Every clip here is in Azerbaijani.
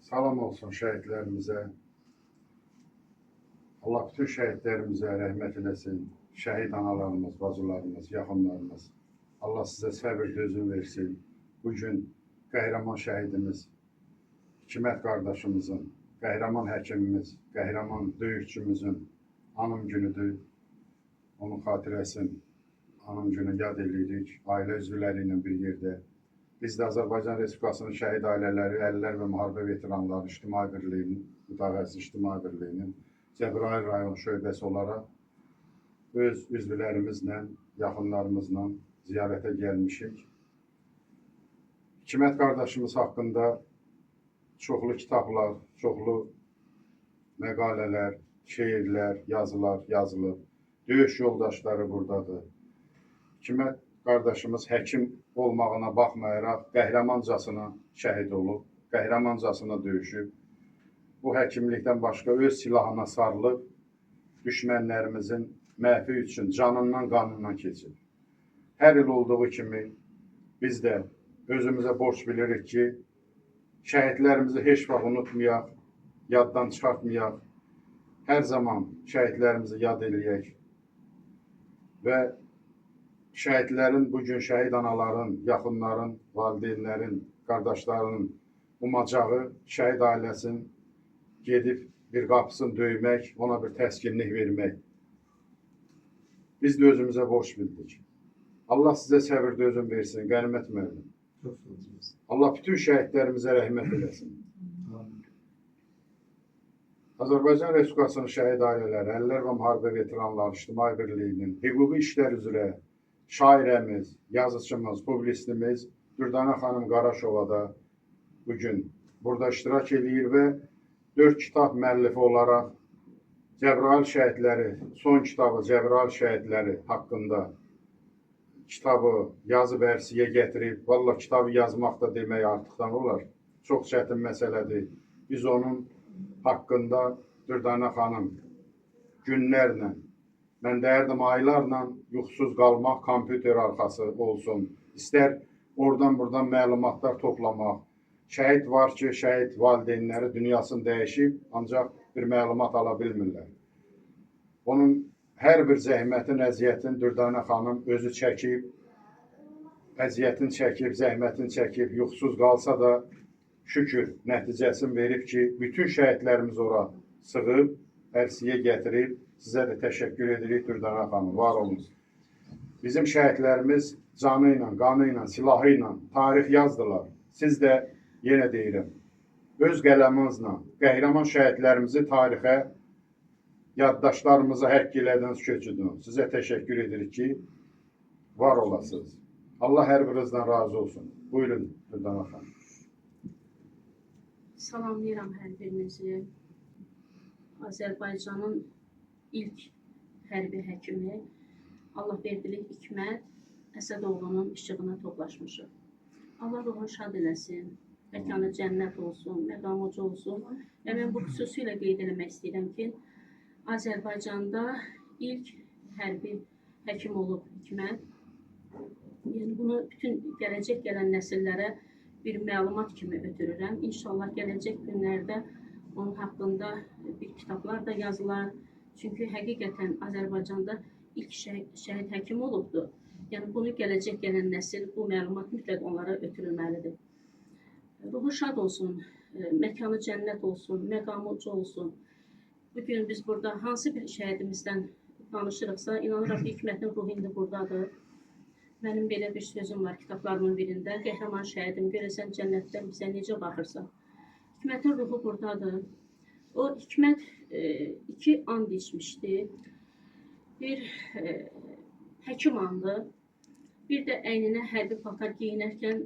Salam olsun şəhidlərimizə. Allah bütün şəhidlərimizə rəhmət eləsin. Şəhid analarımız, bacılarımız, yaxınlarımız. Allah sizə səbir, dözüm versin. Bugün qəhrəman şəhidimiz, Hikmət qardaşımızın, qəhrəman həkimimiz, qəhrəman döyüşçümüzün anım günüdür. Onun xatirəsini, anım günü yad edirik. Ailə üzvləri ilə bir yerdə. Biz də Azərbaycan Respublikasının şəhid ailələri, əlillər və müharibə veteranları İctimai Birliyinin, Mütəxəssis İctimai Birliyinin Cəbrayıl rayon şöbəsi olaraq öz üzvlərimizlə, yaxınlarımızla ziyarətə gəlmişik. Hikmət qardaşımız haqqında çoxlu kitablar, çoxlu məqalələr, şeirlər, yazılar yazılıb. Döyüş yoldaşları buradadır. Hikmət qardaşımız həkim olmağına baxmayaraq qəhrəmancasına şəhid olub, qəhrəmancasına döyüşüb. Bu həkimlikdən başqa öz silahına sarılıb, düşmənlərimizin məhvi üçün canından, qanından keçib. Hər il olduğu kimi biz də özümüzə borc bilirik ki, şəhidlərimizi heç vaxt unutmayaq, yaddan çıxartmayaq, hər zaman şəhidlərimizi yad eləyək və şəhidlərin, bugün şəhid anaların, yaxınların, valideynlərin, qardaşlarının umacağı şəhid ailəsinin gedib bir qapısını döymək, ona bir təskinlik vermək. Biz də özümüzə borc bildik. Allah sizə səbir dözüm versin, qənimət müəllim. Allah bütün şəhidlərimizə rəhmət eləsin. Azərbaycan Respublikasının şəhid ailələri, əlillər və müharibə veteranları İctimai Birliyinin hüquqi işlər üzrə şairəmiz, yazıçımız, publisitimiz Dürdana xanım Qaraşova da bugün burada iştirak edir və 4 kitab müəllifi olaraq Cəbrayıl şəhidləri, son kitabı Cəbrayıl şəhidləri haqqında kitabı yazıb ərsiyə gətirib. Vallahi kitabı yazmaq da demək artıqdan olar. Çox çətin məsələdir. Biz onun haqqında Dürdana xanım günlərlə, mən deyərdim aylarla yuxusuz qalmaq, kompüter arxası olsun. İstər oradan-buradan məlumatlar toplamaq. Şəhid var ki, şəhid valideynləri dünyasını dəyişib, ancaq bir məlumat ala bilmirlər. Onun hər bir zəhmətin, əziyyətin Dürdana xanım özü çəkib, əziyyətini çəkib, zəhmətini çəkib, yuxusuz qalsa da şükür nəticəsini verib ki, bütün şəhidlərimiz ora sığıb, ərsiyə gətirib. Sizə də təşəkkür edirik Dürdana xanım, var olun. Bizim şəhidlərimiz canı ilə, qanı ilə, silahı ilə tarix yazdılar. Siz də yenə deyirəm, öz qələminizlə qəhrəman şəhidlərimizi tarixə, yaddaşlarımıza həkk elədiniz, köçüdünüz. Sizə təşəkkür edirik ki, var olasınız. Allah hər birinizdən razı olsun. Buyurun Dürdana xanım. Salamlayıram hər birinizi. Azərbaycanın ilk hərbi həkimi Allah verdili Hikmət Əsədoğlunun işığına toplaşmışıq. Allah ruhunu şad eləsin, məkanı cənnət olsun, məqamı uca olsun. Və mən bu xüsusilə qeyd eləmək istəyirəm ki, Azərbaycanda ilk hərbi həkim olub Hikmət. Yəni bunu bütün gələcək gələn nəsillərə bir məlumat kimi ötürürəm. İnşallah gələcək günlərdə onun haqqında bir kitablar da yazılar. Çünki həqiqətən Azərbaycanda ilk şəhid həkim olubdur. Yəni bunu gələcək gələn nəsil bu məlumat mütləq onlara ötürülməlidir. Ruhu şad olsun, məkanı cənnət olsun, məqamı uca olsun. Bugün biz burada hansı bir şəhidimizdən danışırıqsa, inanırıq ki, Hikmətin ruhu indi buradadır. Mənim belə bir sözüm var kitablarımın birində. Qəhrəman şəhidim, görəsən cənnətdən bizə necə baxırsa. Hikmətin ruhu buradadır. O Hikmət 2 and içmişdi. Bir həkim andı, bir də əyninə hərbi paltar giyinərkən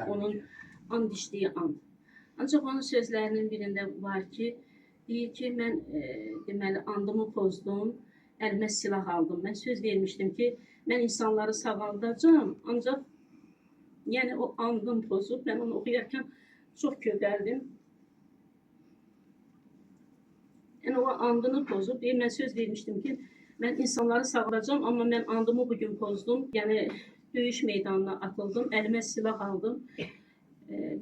onun and içdiyi and. Ancaq onun sözlərinin birində var ki, deyir ki, mən deməli andımı pozdum, əlimə silah aldım. Mən söz vermişdim ki, mən insanları sağaldacağım, ancaq yəni o andım pozub, mən onu oxuyarkən çox kövrəldim. Yəni o andını pozub, mən söz vermişdim ki, mən insanları sağlayacağım, amma mən andımı bugün pozdum. Yəni döyüş meydanına atıldım, əlimə silah aldım.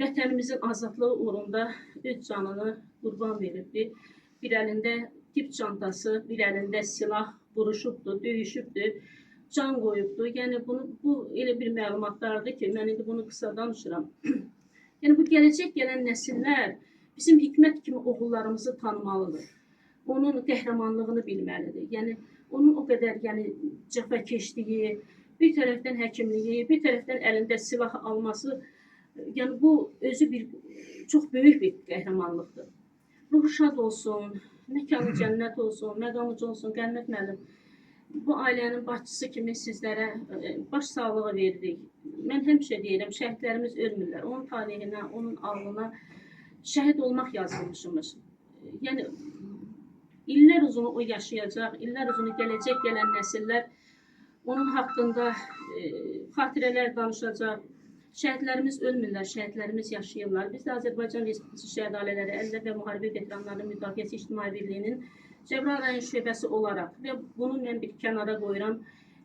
vətənimizin azadlığı uğrunda öz canını qurban veribdi. Bir əlində tip çantası, bir əlində silah vuruşubdu, döyüşübdü, can qoyubdu. Yəni bu elə bir məlumatlardır ki, mən indi bunu qısa danışıram. Yəni bu gələcək gələn nəsillər bizim Hikmət kimi oğullarımızı tanımalıdır. Onun qəhrəmanlığını bilməlidir. Yəni onun o qədər cəfakeşliyi, bir tərəfdən həkimliyi, bir tərəfdən əlində silah alması, yəni bu özü çox böyük bir qəhrəmanlıqdır. Ruhu şad olsun, məkanı cənnət olsun, məqamıcı olsun, Qənimət müəllim. Bu ailənin başçısı kimi sizlərə baş sağlığı veririk. Mən həmişə deyirəm, şəhidlərimiz ölmürlər. Onun talehinə, onun alnına şəhid olmaq yazılmışmış. Yəni illər uzunu o yaşayacaq, illər uzunu gələcək gələn nəsillər onun haqqında xatirələr danışacaq. Şəhidlərimiz ölmürlər, şəhidlərimiz yaşayırlar. Biz də Azərbaycan Respublikası Şəhid Ailələri, Əlillər və Müharibə Veteranlarının Müdafiəsi İctimai Birliyinin Cəbrayıl rayon şöbəsi olaraq və bunu mən bir kənara qoyuram.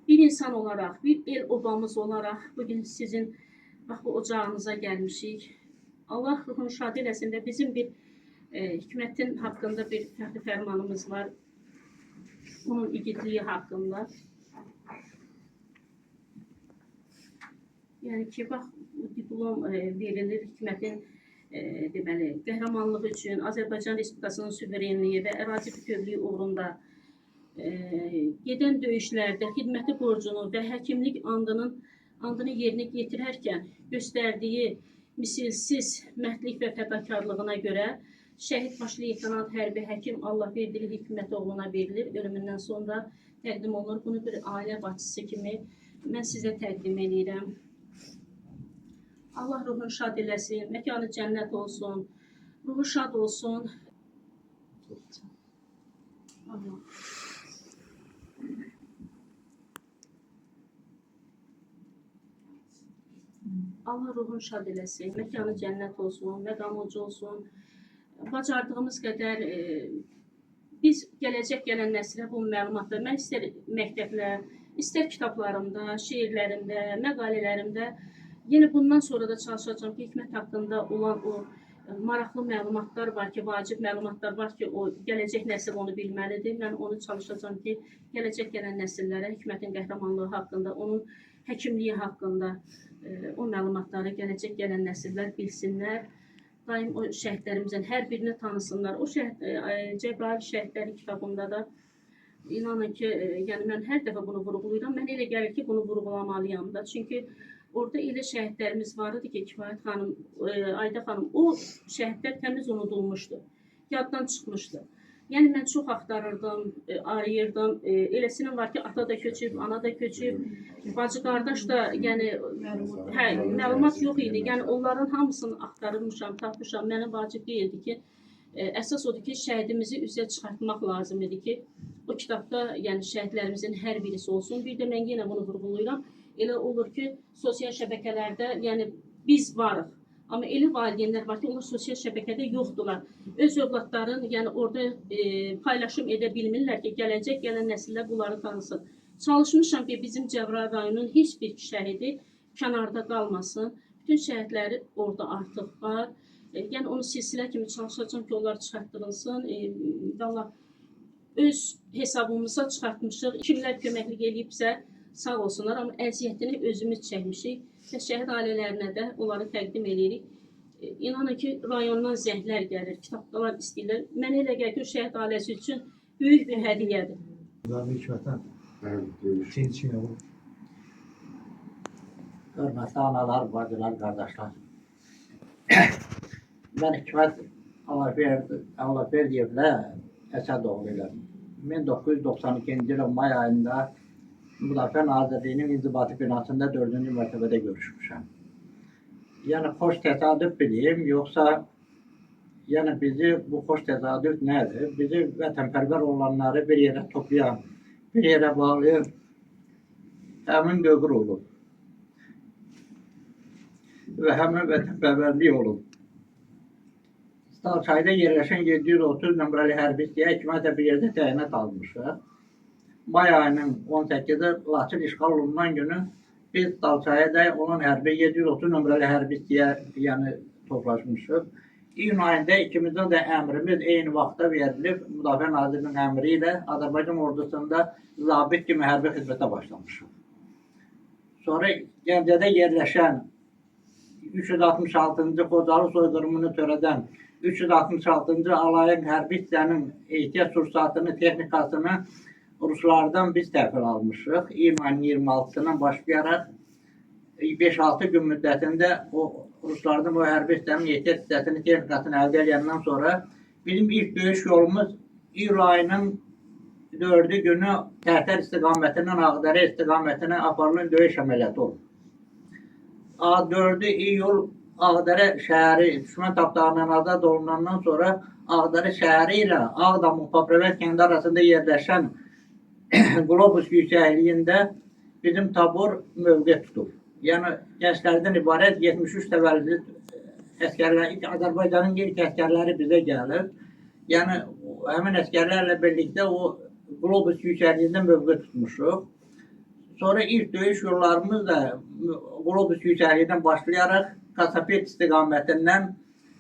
Bir insan olaraq, bir el obamız olaraq bugün sizin bax bu ocağınıza gəlmişik. Allah ruhunu şad eləsin və bizim bir Hikmətin haqqında bir fəxri fərmanımız var. Onun igidliyi haqqında. Yəni ki, bax, bu diplom verilir Hikmətin deməli, qəhrəmanlığı üçün, Azərbaycan Respublikasının suverenliyi və ərazi bütövlüyü uğrunda gedən döyüşlərdə xidməti borcunu və həkimlik andını yerinə yetirərkən göstərdiyi misilsiz mərdlik və fədakarlığına görə şəhid baş leytenant hərbi həkim Allahverdi Hikmət oğluna verilir. Ölümündən sonra təqdim olunur. Bunu bir ailə başçısı kimi mən sizə təqdim edirəm. Allah ruhunu şad eləsin, məkanı cənnət olsun, ruhu şad olsun. Allah ruhunu şad eləsin, məkanı cənnət olsun, məqamı uca olsun. Bacardığımız qədər biz gələcək gələn nəslə bu məlumatları, mən istər məktəblə, istər kitablarımda, şeirlərimdə, məqalələrimdə, yenə bundan sonra da çalışacağım ki, Hikmət haqqında olan o maraqlı məlumatlar var ki, vacib məlumatlar var ki, o gələcək nəsil onu bilməlidir. Mən onu çalışacağım ki, gələcək gələn nəsillərə Hikmətin qəhrəmanlığı haqqında, onun həkimliyi haqqında o məlumatları gələcək gələn nəsillər bilsinlər. Daim o şəhidlərimizin hər birini tanısınlar. O Cəbrayıl şəhidləri kitabında da inanın ki, yəni mən hər dəfə bunu vurğulayıram. Mən elə gəlir ki, bunu vurğulamalıyam da. Çünki orada elə şəhidlərimiz var idi ki, Kifayət xanım, Ayda xanım, o şəhidlər təmiz unudulmuşdu, yaddan çıxmışdı. Yəni mən çox axtarırdım, arayırdım. Eləsinin var ki, ata da köçüb, ana da köçüb, bacı qardaş da, yəni məlumat yox idi. Yəni onların hamısını axtarırmışam, tapmışam. Mənə vacib deyildi ki, əsas odur ki, şəhidimizi üzə çıxartmaq lazım idi ki, o kitabda yəni şəhidlərimizin hər birisi olsun. Bir də mən yenə bunu vurğulayıram. Elə olur ki, sosial şəbəkələrdə, yəni biz varıq. Amma elə valideynlər var ki, onlar sosial şəbəkədə yoxdurlar. Öz övladların, yəni orada paylaşım edə bilmirlər ki, gələcək gələn nəsillər bunları tanısın. Çalışmışam ki, bizim Cəbrayıl rayonunun heç bir şəhidi kənarda qalmasın. Bütün şəhidləri orada artıq var. Yəni onu silsilə kimi çalışacağım ki, onlar çıxartdırılsın. Valla öz hesabımıza çıxartmışıq. Kimlər köməklik eləyibsə, sağ olsunlar, amma əziyyətini özümüz çəkmişik və şəhid ailələrinə də onları təqdim edirik. İnanın ki, rayondan zəhlər gəlir, kitablar istəyirlər. Mənə elə gəlir ki, şəhid ailəsi üçün böyük bir hədiyyədir. Hikmətən, ikinci yolu. Hörmətli analar, bacılar, qardaşlar. Mən Hikmət Allahverdiyevlə Əsədoğlu ilə 1992-ci ilin may ayında Müdafiə Nazirliyinin inzibati binasında 4-cü mərtəbədə görüşmüşəm. Yəni, xoş təsadüf bileyim, yoxsa yəni bizi bu xoş təsadüf nədir? Bizi vətənpərvər olanları bir yerə toplayan, bir yerə bağlayan həmin dövr olub. Və həmin vətənpərvərlik olub. Stalçayda yerləşən 730 nömrəli hərbi hissəyə Hikmətə bir yerdə təyinat almışıq. May ayının 18-i Laçın işğal olunan günü biz Dalçaya'da olan hərbi 730 nömrəli hərbi hissəyə yəni toplaşmışıq. İyun ayında ikimizin də əmrimiz eyni vaxtda verilib. Müdafiə Nazirinin əmri ilə Azərbaycan ordusunda zabit kimi hərbi xidmətə başlamışıq. Sonra Gəncədə yerləşən 366-cı Xocalı soyqırımını törədən 366-cı Alayın hərbi hissənin ehtiyat sursatını, texnikasını Ruslardan biz təhvil almışıq. İyun ayının 26-sından başlayaraq 5-6 gün müddətində o Ruslardan o hərbi hissənin ehtiyat hissəsini, texnikasını əldə edəndən sonra bizim ilk döyüş yolumuz iyul ayının 4-cü günü Tərtər istiqamətindən Ağdərə istiqamətinə aparılan döyüş əməliyyatı oldu. 4 iyul Ağdərə şəhəri düşmən tapdağından azad olunandan sonra Ağdərə şəhəri ilə Ağdamın Papravət kəndi arasında yerləşən Qlobus yüksəkliyində bizim tabur mövqe tutub. Yəni gənclərdən ibarət 73 təvəllüdlü əsgərlər, Azərbaycanın ilk əsgərləri bizə gəlir. Yəni həmin əsgərlərlə birlikdə o Qlobus yüksəkliyində mövqe tutmuşuq. Sonra ilk döyüş yollarımız da Qlobus yüksəkliyindən başlayaraq Kasapet istiqamətindən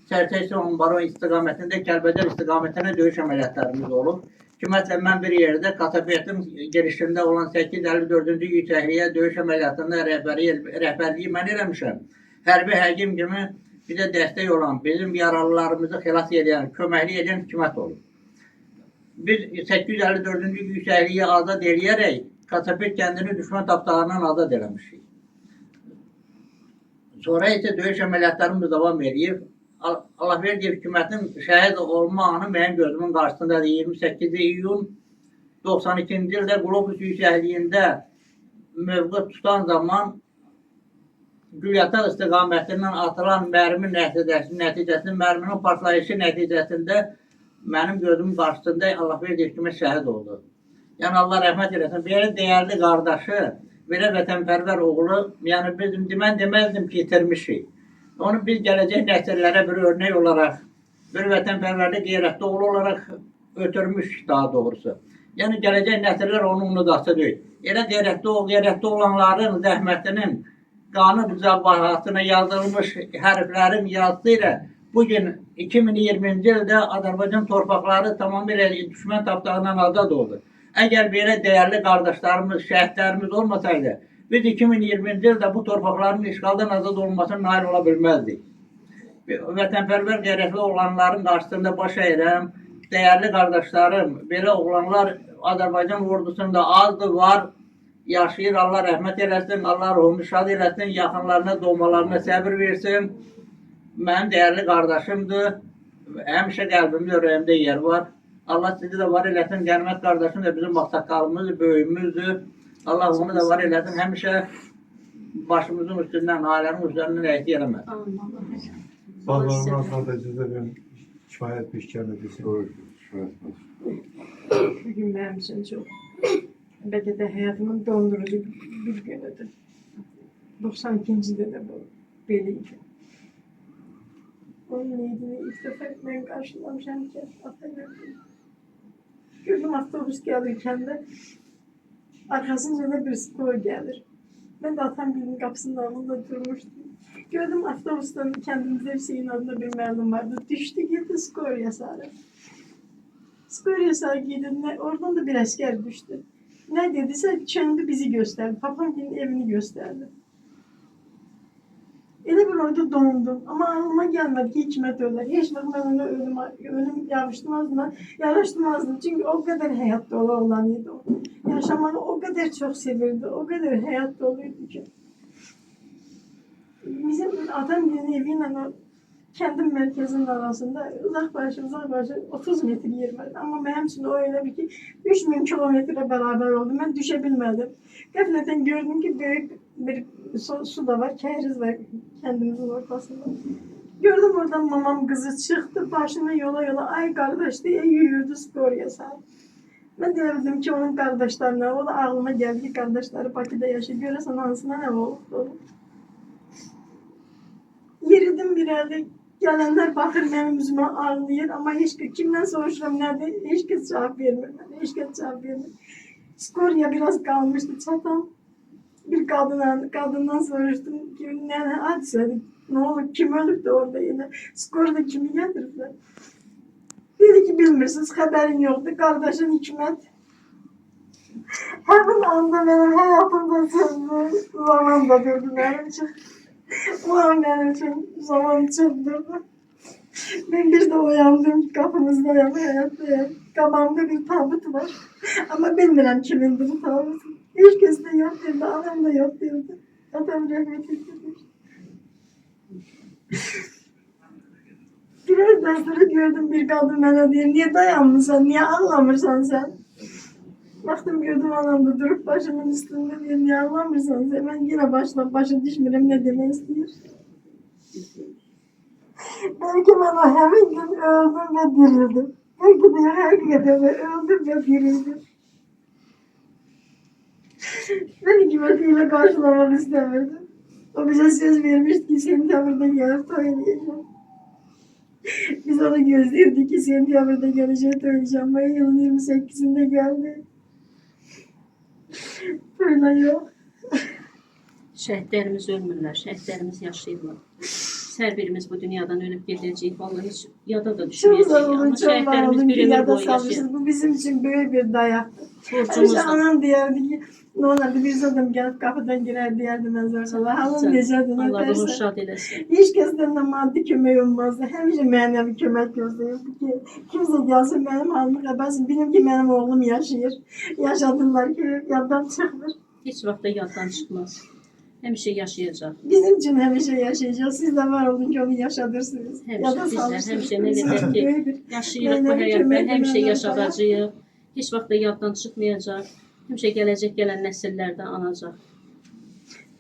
Çərçəsi Onbaron istiqamətində Kəlbəcər istiqamətinə döyüş əməliyyatlarımız olub. Hükümətlə mən bir yerdə Kasapetin girişində olan 854-cü yüksəkliyə döyüş əməliyyatında rəhbərliyi mən eləmişəm. Hərbi həkim kimi bizə dəstək olan, bizim yaralılarımızı xilas edən, köməklik edən hükümət olub. Biz 854-cü yüksəkliyi azad eləyərək Kasapet kəndini düşmən tapdağından azad eləmişik. Sonra isə döyüş əməliyyatlarımız davam edib. Allahverdi hökumətin şəhid olma anı mənim gözümün qarşısındadır. 28 iyun 92-ci ildə Qlobus yüksəkliyində mövqe tutan zaman Gülyataq istiqamətindən atılan mərmi nəticəsində, mərminin partlayışı nəticəsində mənim gözümün qarşısında Allahverdi hökumət şəhid oldu. Yəni Allah rəhmət eləsin. Belə dəyərli qardaşı, belə vətənpərvər oğlu, yəni mən deməzdim ki, itirmişik. Onu biz gələcək nəsillərə bir örnek olaraq, bir vətənpərvərlik qeyrətli oğlu olaraq ötürmüş daha doğrusu. Yəni gələcək nəsillər onu unudası deyil. Elə qeyrətli olanların zəhmətinin qanun bahasına yazılmış hərflərin yazısı ilə bugün 2020-ci ildə Azərbaycan torpaqları tamamilə düşmən tapdağından azad oldu. Əgər belə dəyərli qardaşlarımız, şəhidlərimiz olmasaydı, biz 2020-ci ildə bu torpaqların işğaldan azad olmasına nail ola bilməzdik. Vətənpərvər qeyrətli oğlanların qarşısında baş əyirəm. Dəyərli qardaşlarım, belə oğlanlar Azərbaycan ordusunda azdır, var, yaşayır. Allah rəhmət eləsin, Allah ruhunu şad eləsin, yaxınlarına, doğmalarına səbir versin. Mənim dəyərli qardaşımdır. Həmişə qəlbimdə, ürəyimdə yer var. Allah sizi də var eləsin, Qənimət qardaşım da bizim vaxtsaqqalımızdır, böyüyümüzdür. Allah onu da var eləsin, həmişə başımızın üstündən, ailənin üstündən əydi eləməz. Bazılarının adına da sizə ben kifayət bir işgələ desin. Bugün benim için çok, belki de hayatımın dondurucu bir günüdür. 92'de de bu beliydi. Onun neydi, ilk defa ben karşılamışım ki, gördüm avtobüs gelirken de arkasınca da bir skor gelir. Ben de atan birinin kapısının ağzında durmuştum. Gördüm avtobüsten kendimize Hüseyin adında bir məlum vardı. Düştü gitti skor yasarı. Skor yasarı giydiğinde oradan da bir asker düştü. Ne dediyse çöndü bizi gösterdi. Papamgil'in evini gösterdi. Elə bir orada dondum. Ama aklıma gelmedi ki hikmet öler. Hiç bakmadan ölüm yaraştırmazdım. Çünkü o kadar hayat dolu olanıydı o. Yaşamayı o kadar çok sevirdi. O kadar hayat doluydu ki. Bizim Atamgil'in eviyle o kendim merkezinin arasında uzak başı 30 metre yer vardı. Ama benim için o öyle bir ki 3000 kilometre beraber oldu. Ben düşebilmedim. Gafleten gördüm ki büyük bir su da var, kehriz var kendimizin ortasında. Gördüm oradan mamam kızı çıktı, başına yola ay kardeş diye yürüdü skor yasar. Ben de dedim ki onun kardeşlerine, o da ağlıma geldi ki kardeşleri Bakı'da yaşıyor. Görürsen hansına ne oldu? Yeridim bir yerde, gelenler bakır benim yüzüme ağlıyor ama kimden soruşurum nerede, hiç kız cevap vermiyor. Skor ya biraz kalmıştı çatam. Bir kadından soruştum ki ne hadise, ne oldu, kim ölüp de orada yine, skorda kimi getirdiler. Dedi ki bilmirsiniz, haberin yoktu, kardeşin Hikmet. Hemen anda benim hayatımda söndü, zaman da durdu benim için. O an benim için zaman çıldırdı. Ben bir de uyandım, kapımızdayım, hayattayım. Kabağımda bir tabut var. Ama bilmirəm kimindir bu tabut. Hiç kes de yok dedi, anam da yok dedi. Atam rahmet eylesin. Birazdan sonra gördüm bir kadın bana diyor, niye dayanmışsan, niye ağlamırsan sen? Baktım gördüm anam da durup başımın üstünde diyor, niye ağlamırsan sen? Ben yine başa düşmürüm ne demek istiyor. Belki ben o hemen gün öldüm ve dirildim. Belki de hakikaten öldüm ve dirildim. Ben hikmetiyle karşılamak istemedim. O bize söz vermişti ki sentyabrda gelip toylayacağım. Biz onu gözlüyorduk ki sentyabrda geleceği toylayacağım. Mayıs yılın 28'inde geldi. Böyle yok. Şəhidlərimiz ölmürlər, şəhidlərimiz yaşayırlar. Hər birimiz bu dünyadan ölüp gedəcəyik. Vallahi heç yada da Çok düşməyəcəyik. zor oldu, Amma çok var şəhidlərimiz oldu bir ki ömür yada boyu yaşayır. salmışız. Bu bizim için böyle bir dayaktı. İşte Borcumuzdur. anam derdi ki, ne olardı bir adam gelip kapıdan girer derdi ben zor sola. Halım necədir, ne Allah ruhunu derse. şad eləsin. Hiç kesten de maddi kömək olmazdı. Həmişə mənəvi kömək gözləyirdi ki, kimsə gəlsin mənim halımı qəbəsin. Bilim ki, mənim oğlum yaşayır. Yaşadılar ki, yaddan çıxmır. Heç vaxt da yaddan çıxmaz. Həmişə yaşayacaq. Bizim üçün həmişə yaşayacaq. Siz də var olun ki, onu yaşadırsınız. Həmişə Yada bizlər, salmışsınız. həmişə nə Bizim qədər üçün ki, böyük bir yaşayırıq bu Mənəvi həyatda, kömək həmişə eləmək yaşadacağıq. Heç vaxt da yaddan çıxmayacaq. Həmişə gələcək gələn nəsillərdə anacaq.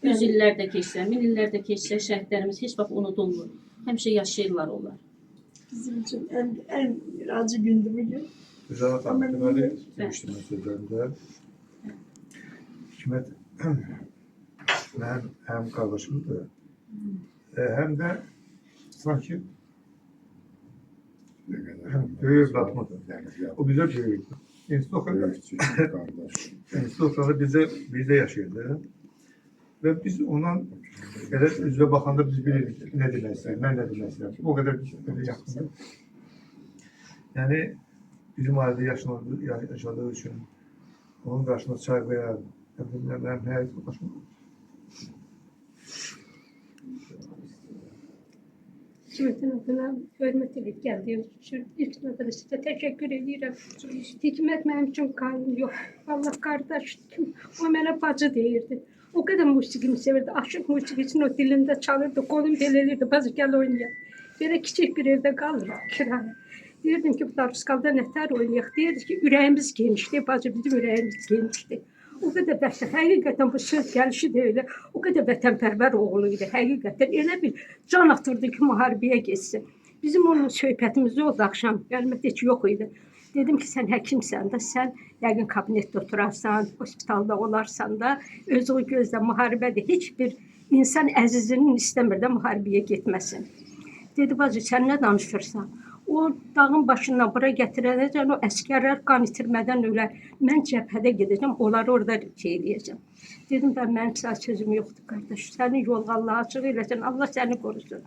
100 illər də keçsə, 1000 illər də keçsə, şəhidlərimiz heç vaxt unudulmur. Həmişə yaşayırlar onlar. bizim için en acı gündü bugün. Güzel adam, deməli, demişdim mən sözlərimdə. Hikmət mənim həm qardaşımdır, həm də sanki böyük evladımdır. O bizə böyükdür. İnstitutlarda bizdə yaşayırdı. Və biz ondan elə üzvə baxanda biz bilirik nə demək istəyir, mən nə demək istəyirəm. O qədər belə yaxındır. Yəni, bizim ailədə yaşadığı üçün onun qarşısında çay qoyar, mənim həyat başım. Hikmətin adına hörmət edib gəldiyim üçün ilk növbədə sizə təşəkkür edirəm. Hikmət mənim üçün qanun yox. Allah qardaşım, o mənə bacı deyirdi. O qədər musiqimi sevirdi. Aşıq musiqisini o dilində çalırdı, qolum belə elirdi. Bazı gəl oynayaq. Belə kiçik bir evdə qalırdı kiraya. Deyirdim ki, bu Darusqalda nətər oynayaq. Deyirdi ki, ürəyimiz genişdir, bacı bizim ürəyimiz genişdir. O qədər vətən, həqiqətən bu söz gəlişi də elə, o qədər vətənpərvər oğlu idi, həqiqətən elə bir can atırdı ki, müharibəyə geçsin. Bizim onun söhbətimiz oldu axşam, əlbəttə heç yox idi. Dedim ki, sən həkimsən də, sən yəqin kabinetdə oturarsan, hospitalda olarsan da, özü o gözlə müharibədir. Heç bir insan əzizinin istəmir də müharibəyə getməsin. Dedi, bacı, sən nə danışırsan? O dağın başından bura gətirənəcən o əskərlər qan itirmədən ölər. Mən cəbhədə gedəcəm, onları orada şey eləyəcəm. Dedim, ben mənim sənə sözüm yoxdur, qardaş. Sənin yolun Allah açıq eləsin, Allah səni qorusun.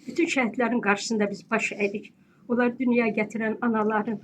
Bütün şəhidlərin qarşısında biz baş əyirik. Onlar dünyaya gətirən anaların,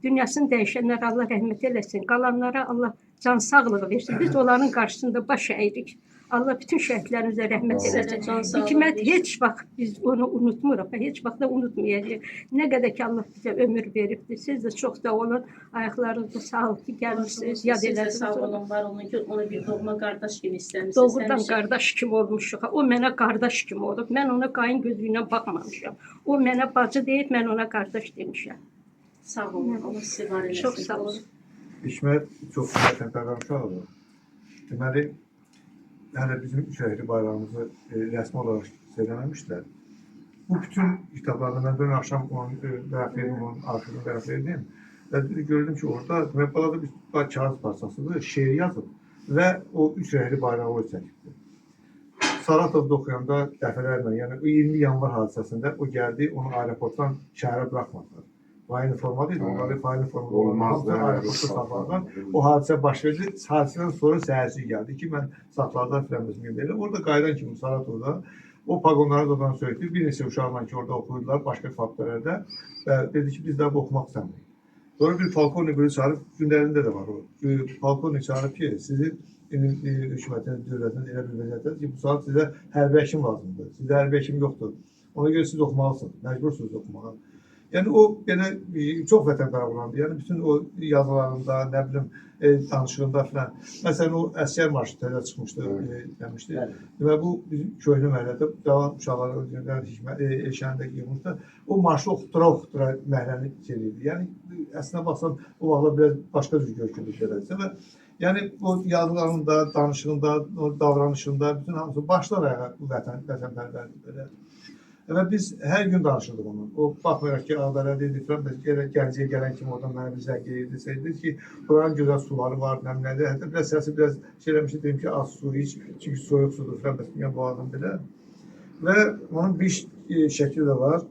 dünyasını dəyişənlər Allah rəhmət eləsin. Qalanlara Allah can sağlığı versin. Biz onların qarşısında baş əyirik. Allah bütün şəhidlərimizə rəhmət eləsin. Hikmət heç vaxt biz onu unutmuruq və heç vaxt da unutmayacağıq. Nə qədər ki Allah bizə ömür veribdir. Siz də çox da olun. Ayaqlarınızda sağlıq ki, gəlmişsiniz, yad Siz də elədiniz. sağ olun, var olun ki, onu bir doğma qardaş kimi istəmişsiniz. Doğrudan Həmişə qardaş kimi olmuşuq. O mənə qardaş kimi olub. Mən ona qayın gözüylə baxmamışam. O mənə bacı deyib, mən ona qardaş demişəm. Sağ olun, Allah sizi var eləsin. Çox sağ olun. Hikmət çox vətənpərvər uşaqdır. Deməli, hələ bizim şəhri bayrağımızı rəsmi olaraq söyləməmişlər. Bu bütün kitablarda mən dün axşam onun vərəq verdim, onun arxivini vərəq verdim. Və gördüm ki, orada demək balada bir kağız parçasıdır, şeir yazıb və o üç rəhli bayrağı o çəkibdir. Saratovda oxuyanda dəfələrlə, yəni o 20 yanvar hadisəsində o gəldi, onu aeroportdan şəhərə buraxmadılar. faili forma değil, Ha. onları faili forma Olmaz da. aeroportta saxladılar. O hadisə baş verdi. Hadisədən sonra səhərsi gəldi ki, mən saxladılar filan bizim belə. Orada qayıdan kimi Saratovda o paqonları da oradan söyledi. Bir neçə uşaqla ki orada oxuyurdular başqa fakültələrdə və dedi ki, biz daha oxumaq istəmirik. Sonra bir polkovnik biri çağırıb, gündəliyində də var o. Polkovnik çağırıb ki, sizin hökumətiniz, dövlətiniz elə bir vəziyyətdir ki, bu saat sizə hərbi həkim lazımdır. Sizdə hərbi həkim yoxdur. Ona görə siz oxumalısınız, məcbursunuz oxumağa. Yəni o belə çox vətənpərvərdir. Yəni bütün o yazılarında, nə bilim, danışığında filan. Məsələn o əsgər marşı təzə çıxmışdı, demişdi. Və bu bizim köhnə məhəllədə cavan uşaqları eşəndə yığmışdı. O marşı oxutura məhləni çevirdi. Yəni əslində baxsan o vaxtda biraz başqa cür görkəmli belədirsə və yəni o yazılarında, danışığında, o davranışında bütün hamısı başdan ayağa bu vətənpərvərdir belə. Və biz hər gün danışırdıq onu. O baxmayaraq ki, Ağdərədə idi filan, Gəncəyə gələn kimi oradan mənə bir zəng edirdi ki, buranın gözəl suları var, nəmlədir. Hətta biraz səsi biraz şey eləmişdi, dedim ki, az su iç, çünki soyuq sudur filan, bəs bu adam belə. Və onun bir şəkli də var.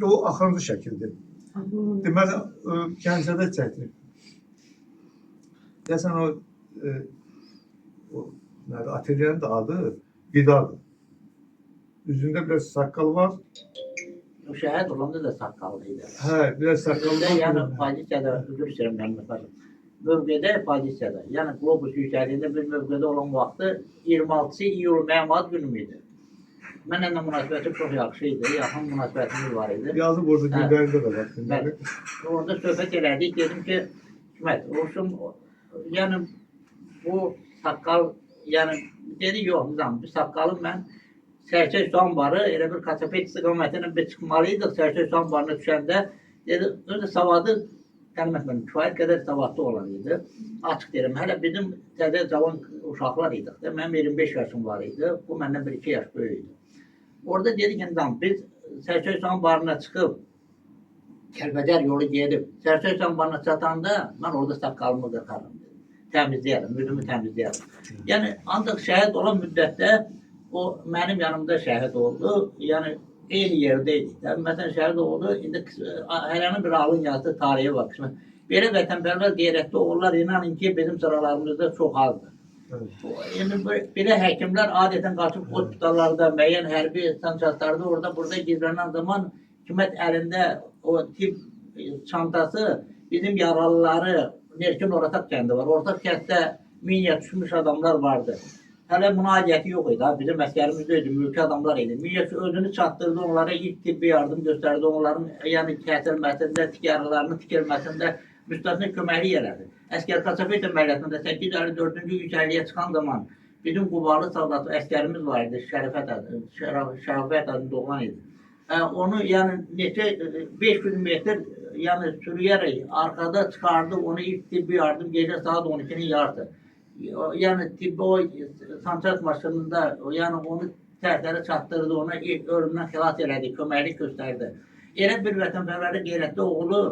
O axırıncı şəkildir. Deməli, Gəncədə çəkilib. Deyəsən o ateliyenin də adı Vidadır. Üzündə biraz saqqal var. O şəhid olanda da saqqallıydı. Hə, biraz saqqal var. Yəni pozisiyada, üzr istəyirəm mənim efendim. Mövqedə pozisiyada, yəni Qlobus yüksəliyində bir mövqedə olan vaxtı 26 iyul məlumat günü idi. Mənlə də münasibətim çox yaxşı idi, yaxın münasibətimiz var idi. Yazıb orada gündəliyində də var. Bəli. Orada söhbət elədik, dedim ki, Hikmət, olsun, yəni bu saqqal, yəni dedi yox, bu saqqalı mən Sərçə Hüsam barı elə bir Kasapet istiqamətinin bir çıxmalıydıq. Sərçə Hüsam barına düşəndə dedi, özü savadı gəlməklə kifayət qədər savadlı olan idi. Açıq deyirəm, hələ bizim təzə cavan uşaqlar idik. Mənim 25 yaşım var idi, bu məndən 1-2 yaş böyük idi. Orada dedik ki, biz Sərçə Hüsam barına çıxıb, Kəlbəcər yolu gedib, Sərçə Hüsam barına çatanda mən orada saqqalımı qırxarım. Təmizləyərəm, müdümü təmizləyərəm. Yəni, ancaq şəhid olan müddətdə o mənim yanımda şəhid oldu. Yəni, eyni yerdə idik. Məsələn, şəhid oldu, indi hərənin bir alın yazdığı tarihi var. Belə vətənpərvər qeyrətli oğullar, inanın ki, bizim sıralarımızda çox azdır. Yəni, belə həkimlər adətən qaçıb hospitallarda, müəyyən hərbi stansiyaslarda, orada, burada gizlənən zaman hökumət əlində o tip çantası bizim yaralıları Nerkin Ortaq kəndi var. Ortaq kənddə minya düşmüş adamlar vardı. Hələ münaciəti yox idi. Bizim əskərimiz idi, mülki adamlar idi. Minya özünü çatdırdı, onlara ilk tibbi yardım göstərdi. Onların yəni kəsilməsində, tikərlərinin tikilməsində müstəsna köməklik elədi. Əskər Kasapet əməliyyatında 854-cü yüksəkliyə çıxan zaman bizim Qubalı saldatı əskərimiz var idi. Şərafət adında oğlan idi. Onu yəni neçə 500 metr yəni sürüyərək arkada çıxardı, onu ilk tibbi yardım gecə saat 12'nin yarısı. Yəni tibbi o sancaq maşınında, yəni onu tərtərə çatdırdı, ona ölümdən xilas elədi, köməklik göstərdi. Elə bir vətənpərvərlik qeyrətli oğlu,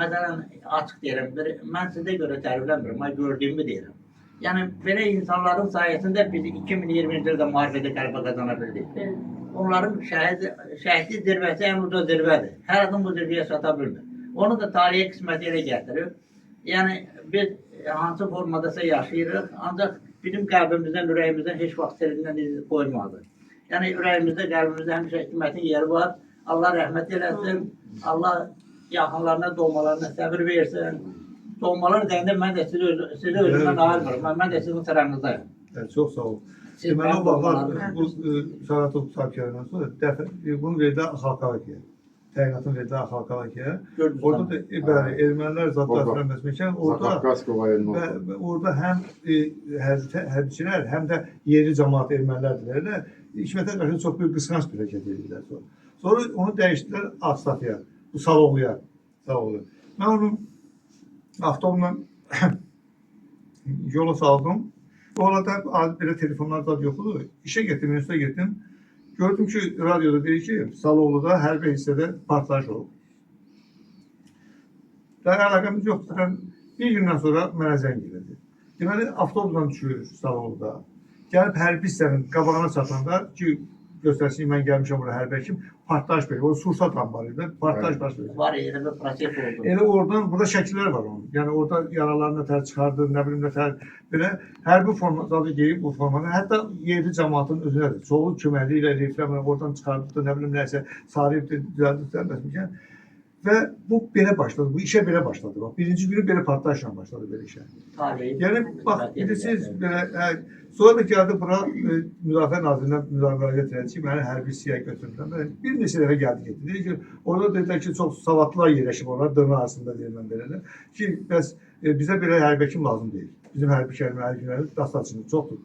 məsələn, açıq deyirəm, mən sizə görə tərifləmirəm, mən gördüyümü deyirəm. Yəni belə insanların sayəsində biz 2020-ci ildə müharibədə qələbə qazana bildik. Onların şəhidlik zirvəsi ən uca zirvədir. Hər adam bu zirvəyə çata bilmir. Onu da tarihi qisməti elə gətirib. Yəni, biz hansı formadasa yaşayırıq, ancaq bizim qəlbimizdən, ürəyimizdən heç vaxt sirindən izi qoymadı. Yəni, ürəyimizdə, qəlbimizdə həmişə hökumətin yeri var. Allah rəhmət eləsin, Allah yaxınlarına, doğmalarına səbir versin. Doğmalar deyəndə mən də sizi özümdən ayırmıram, mən də sizin sıranızdayım. Çox sağ olun. Deməli, o vaxtlar bu Saratov müsabiqələrindən sonra bunu verdi Xalqalakiyə. Təyinatın verdi Xalqalakiyə. Orada da ermənilər zadlar fərməsməkən, orada həm hərbçilər, həm də yeri cəmaat ermənilərdirlər. Hikmətə qarşı çox bir qısqanc bir hərəkət edirlər. Sonra onu dəyişdilər Ağstafıya, bu Saloğluya. Mən onu avtobusla yola saldım. Orada belə telefonlar da yoxdur. İşə getdim, üniversitə getdim. Gördüm ki, radyoda deyir ki, Saloğlu'da hərbi hissədə partlayış olub. Əlaqəmiz yoxdur. Bir gündən sonra mənə zəng gəldi. Deməli, avtobusla düşür Saloğlu'da. Gəlib hərbi hissənin qabağına çatanda ki, göstərsin, mən gəlmişəm bura hərbi həkim, partlayış verir. O sursat var idi, partlayış baş verir. Var yerdə bir proses oldu. Elə oradan, burada şəkillər var onun. Yəni orada yaralarını tər çıxardı, nə bilim nə tər, belə hərbi formaları geyib bu formanı. Hətta yerli cəmaatın özünədir. Çoğu köməkliyi ilə refləmlə oradan çıxardı da, nə bilim nəsə, sarıyıb düzəldikdən. Və bu belə başladı, bu işə belə başladı. Bax, birinci günü belə partlayışla başladı belə işə. Yəni, bax, bilirsiniz, belə, sonra da gəldi bura Müdafiə Nazirliğindən müraciət elədi ki, məni hərbi hissəyə götürdülər. Bir neçə dəfə gəldi getdi. Dedi ki, orada dedilər ki, çox savadlılar yerləşib onlar, dırnaq arasında deyirəm belə. Ki, bəs bizə belə hərbi həkim lazım deyil. Bizim hərbi kəlimləri dastaçını çoxdur.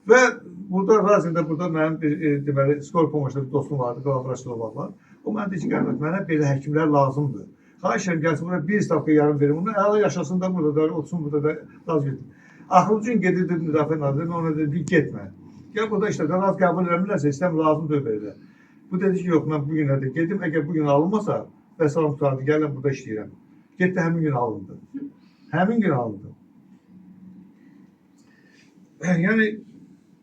Və burada Razində, burada mənim deməli, skor pomoşda bir dostum vardı, Qalavrasılov var. O mənə deyir ki, qəlbət, mənə belə həkimlər lazımdır. Xahiş edirəm, gəlsin, buna bir stavka yarım verim. Bunu əla yaşasın da burada da, otursun burada da razı gedir. Axırıncı gün gedirdi Müdafiə Nazirliğine, ona dedi ki, getmə. Gəl burada işlədə, razı qəbul eləmirlərsə, istəm lazımdır belə. Bu dedi ki, yox, mən bugün nədir, gedim, əgər bugün alınmasa, vəsalam tutardı, gələm, burada işləyirəm. Getdi, həmin gün alındı. Həmin gün alındı. Yəni,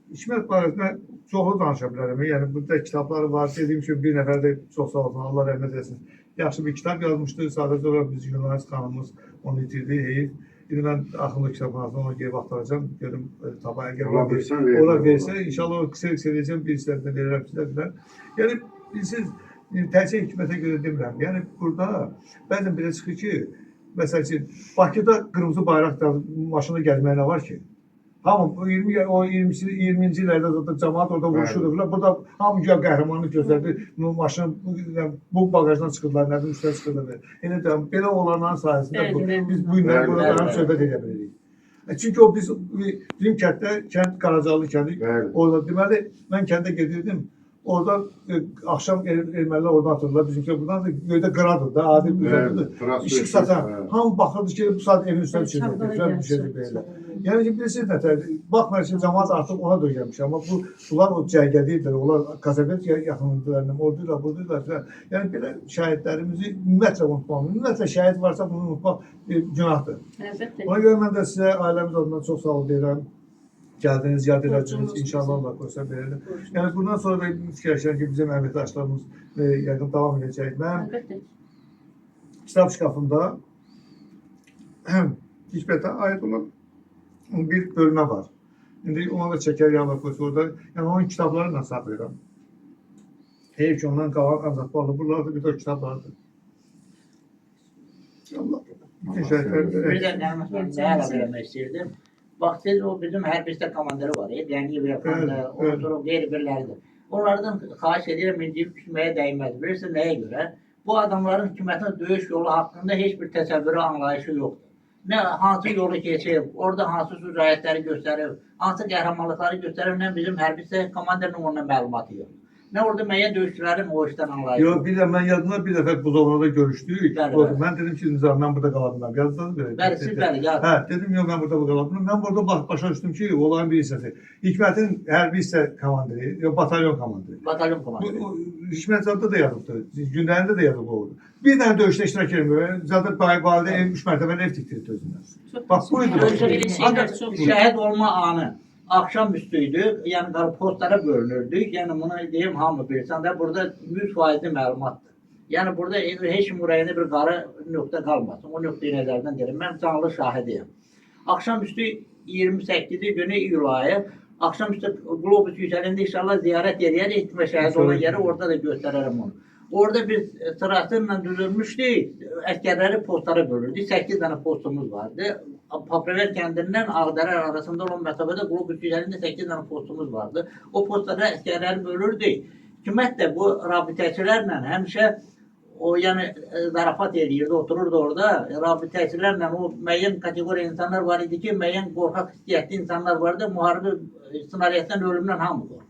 Hikmət barəsində çoxlu danışa bilərəm. Yəni, burada kitabları var. Dediyim kimi, bir nəfər də çox sağ olsun, Allah rəhmət etsin. Yaxşı bir kitab yazmışdı. Sadəcə olaraq biz jurnalist xanımımız onu itirdi. Heyif. İndi mən axırlı kitabxanasına onu gəlib axtaracağım. Görüm, tapa, əgər onlar versə, inşallah o qısa edəcəm, bir istədilə verirəm sizə. Yəni, bilirsiniz, təhsil hikmətə görə demirəm. Yəni, burada bəzən belə çıxır ki, məsəl üçün, Bakıda qırmızı bayraq maşını gəzməyə nə var ki? Hamı, o 20-ci illərdə zaten cəmaat orada vuruşurdular. Burada hamı güya qəhrəmanlıq göstərdi. Maşını bu bagajdan çıxırdılar, nə bilim üstə çıxırdılar. Yəni, belə olanların sayəsində biz bu günlər burada söhbət edə bilirik. Çünki o bizim kənddə, kənd Qaracalı kəndi, orada deməli, mən kəndə gedirdim. Orada axşam ermənilər oradan atırdılar. Bizimki buradan da göydə qıradır da, adi qıradır. İşıq satan. Hamı baxırdı ki, bu saat evin üstünə düşəcək belə. Yəni ki, bilirsiniz nətər, baxmayın ki, cəmaat artıq ona döyəcəkmiş. Amma bunlar o cərgədiyirlər, onlar Kazabet yaxınlıqlarından, orduyla, buradayla. Yəni, belə şəhidlərimizi ümumiyyətlə unutmaq. Ümumiyyətlə şəhid varsa bunu unutmaq günahdır. Ona görə mən də sizə ailəmiz adından çox sağ ol deyirəm. Gəldiniz, yad elədiniz, inşallah Allah qoysa belə. Yəni, bundan sonra da fikirləşirəm ki, bizim əməkdaşlarımız yəqin davam edəcək. Mənim kitab şkafımda Hikmətə aid olan bir bölmə var. İndi ona da çəkər yanına qoysa orada. Yəni, onun kitablarıyla saxlayıram. Heyf ki, ondan qalan ancaq bağlı. Buralarda bir də kitablardır. Allah. Bütün şəhidlər. Bir də nəyə vermək istəyirdim. Bax, siz o bizim hərbistə komandiri var, Qəniyev yapanda, ondan sonra qeyri-birləridir. Onlardan xahiş edirəm, inciyib küsməyə dəyməz. Bilirsiniz, nəyə görə? Bu adamların hökumətin döyüş yolu haqqında heç bir təsəvvürü, anlayışı yoxdur. Nə hansı yolu keçib, orada hansı sücayətləri göstərib, hansı qəhrəmanlıqları göstərib, nə bizim hərbistə komandirinin onunla məlumatı yoxdur. Nə orada müəyyən döyüşçülərin o işdən anlayışı. Yox, bir də mən yadımda bir dəfə Buzovlarda görüşdük. Mən dedim ki, Nizam, mən burada qala bilməm. Yazdınız belə? Bəli, siz bəli, yazdım. Hə, dedim, yox, mən burada qala bilməm. Mən burada başa düşdüm ki, onların bir hissəsi. Hikmətin hərbi hissə komandiri, yox, batalyon komandiri. Batalyon komandiri. Hikmət Zadda da yazıbdır, günlərində də yazıb oldu. Bir dənə döyüşdə iştirak etmir. Zaten Baybal'da 3 mərtəbəli ev tikdirdi özündən. Bax, buydu. Şəhid olma anı. Akşamüstüydü, yəni postlara bölünürdük. Yəni bunu deyim, hamı bilirsən də burada 100% məlumatdır. Yəni burada heç kim ürəyində bir qarı nöqtə qalmasın. O nöqteyi nəzərdən deyirəm. Mən canlı şahidiyim. Akşamüstü 28 günü iyul ayı, akşamüstü Globus yüksəlində inşallah ziyarət edərik və şəhid olan yeri orada da göstərərəm onu. Orada bir sırasıyla düzülmüşdük, əskərləri postlara bölürdük. 8 dənə postumuz vardı. Paprever kəndindən Ağdərə arasında olan məsafədə Globus üzərində 8 dənə postumuz vardı. O postlara əskərləri bölürdük. Hükümət də bu rabitəçilərlə həmişə o yəni zarafat eləyirdi, otururdu orada. Rabitəçilərlə o müəyyən kateqoriya insanlar var idi ki, müəyyən qorxaq hissiyyətli insanlar vardı. Müharibə snariyyətdən, ölümdən hamı qorxur.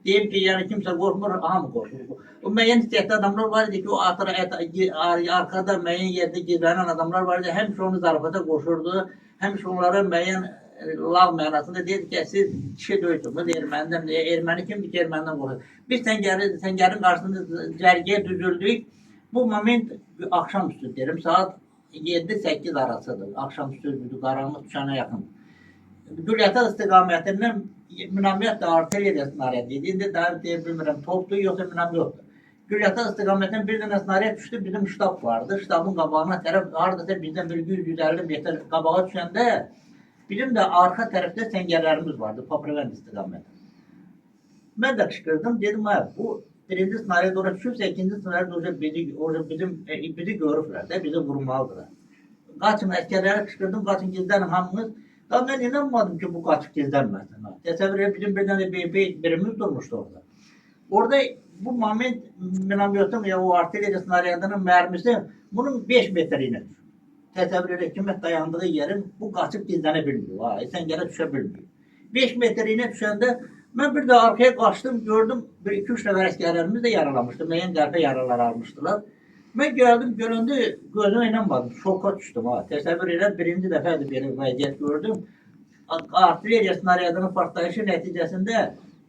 Deyim ki, yəni kimsə qorxmur, hamı qorxur. O müəyyən hissiyyətli adamlar var idi ki, o arkada müəyyən yerdə gizlənən adamlar var idi. Həmişə onu zarafata qoşurdu, həmişə onlara müəyyən lağ mənasında deyirdi ki, siz kişi döysünüz, erməni kimdir ki, ermənidən qorxur. Biz səngərin qarşısında cərgəyə düzüldük. Bu moment axşamüstü deyirəm, saat 7-8 arasıdır. Axşamüstü qaranlıq düşənə yaxın. Gülyataq istiqamətindən Minamiyat da arteriya snariyat idi. İndi daha deyə bilmirəm, topdur yoxsa minamiyotdur. Gülyata istiqamətdən bir dənə snariyat düşdü, bizim ştab vardı. Ştabın qabağına tərəf hardasa bizdən bir 100-150 metr qabağa düşəndə bizim də arxa tərəfdə səngərlərimiz vardı, Papravend istiqaməti. Mən də qışqırdım, dedim, bu birinci snariyat oraya düşübsə, ikinci snariyat orada bizi görüblər də, bizi vurmalıdırlar. Qaçın, əsgərlərə qışqırdım, qaçın gizlənin hamımız. Daha mən inanmadım ki, bu qaçıb gizlənməsin. Təsəvvür edin, bizim bir dənə birimiz durmuşdu orada. Orada bu moment minamyotun ya o artilleriya snariyadının mərmisi bunun 5 metreyine düşür. Təsəvvür edin, kimət dayandığı yerin bu qaçıb gizlənə bilmiyor. Səngərə düşə bilmiyor. 5 metreyine düşəndə mən bir də arkaya qaçdım, gördüm, 2-3 nəfər əsgərlərimiz də yaralamışdı, müəyyən qəlbə yaralar almışdılar. Mən gəldim, görəndə gözümə inanmadım, şoka düşdüm. Təsəvvür edin, birinci dəfədir belə vəziyyət gördüm. Artilleriya snariyadının partlayışı nəticəsində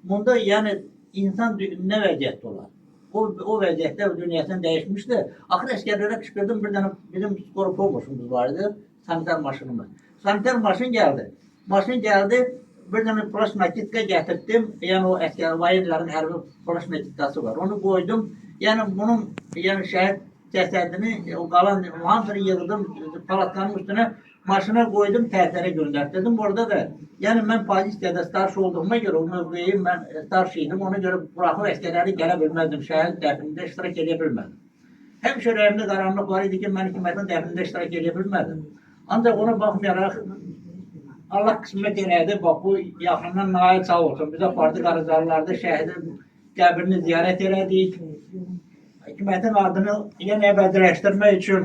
bunda yəni insan nə vəziyyətdə olar? O vəziyyətdə dünyasını dəyişmişdi. Axır əsgərlərə qışqırdım, bir dənə bizim skoropomusumuz vardı, sanitar maşınımız. Sanitar maşın gəldi. Maşın gəldi, bir dənə plasmakitka gətirdim. Yəni o əsgər vayinlərin hərbi plasmakitkası var. Onu qoydum. Yəni bunun şəhid cəsədini, o qalan hamısını yığdım palatkanın üstünə, maşına qoydum, tərtərə göndərdim. Orada da, yəni mən polisiyada starş olduğuma görə, o mövqeyi mən starş idim, ona görə buraxıb əsgərləri gələ bilmədim, şəhid dəfnində iştirak edə bilmədim. Həmişə ürəyimdə qaranlıq var idi ki, mən hökumətin dəfnində iştirak edə bilmədim. Ancaq ona baxmayaraq, Allah qismət elədi, bax bu yaxından nail sağ olsun. Biz apardı Qaracarlarda şəhidin qəbrini ziyarət elədik. Hikmətin adını yenə əbədiləşdirmək üçün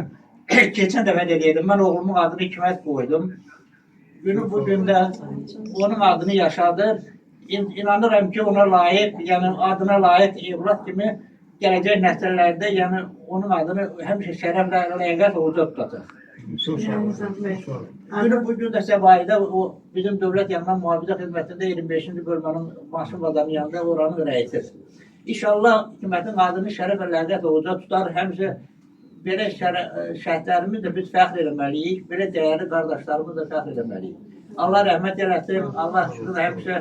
keçən dəfə də dedim, mən oğlumun adını Hikmət qoydum. Günü bugün də onun adını yaşadır. İnanıram ki, ona layiq, yəni adına layiq evlat kimi gələcək nəsillərdə, yəni onun adını həmişə şərəflə ləyəqət uca tutacaq. Günü bugün də Səbayidə bizim dövlət yanından mühafizə xidmətində 25-ci bölmənin maşın vadanı yanında oranın rəisidir. İnşallah hükümətin adını şərəflə ləyəqət uca tutar. Həmişə belə şəhidlərimiz də biz fəxr eləməliyik, belə dəyərli qardaşlarımız da fəxr eləməliyik. Allah rəhmət eləsin, Allah şükür həmişə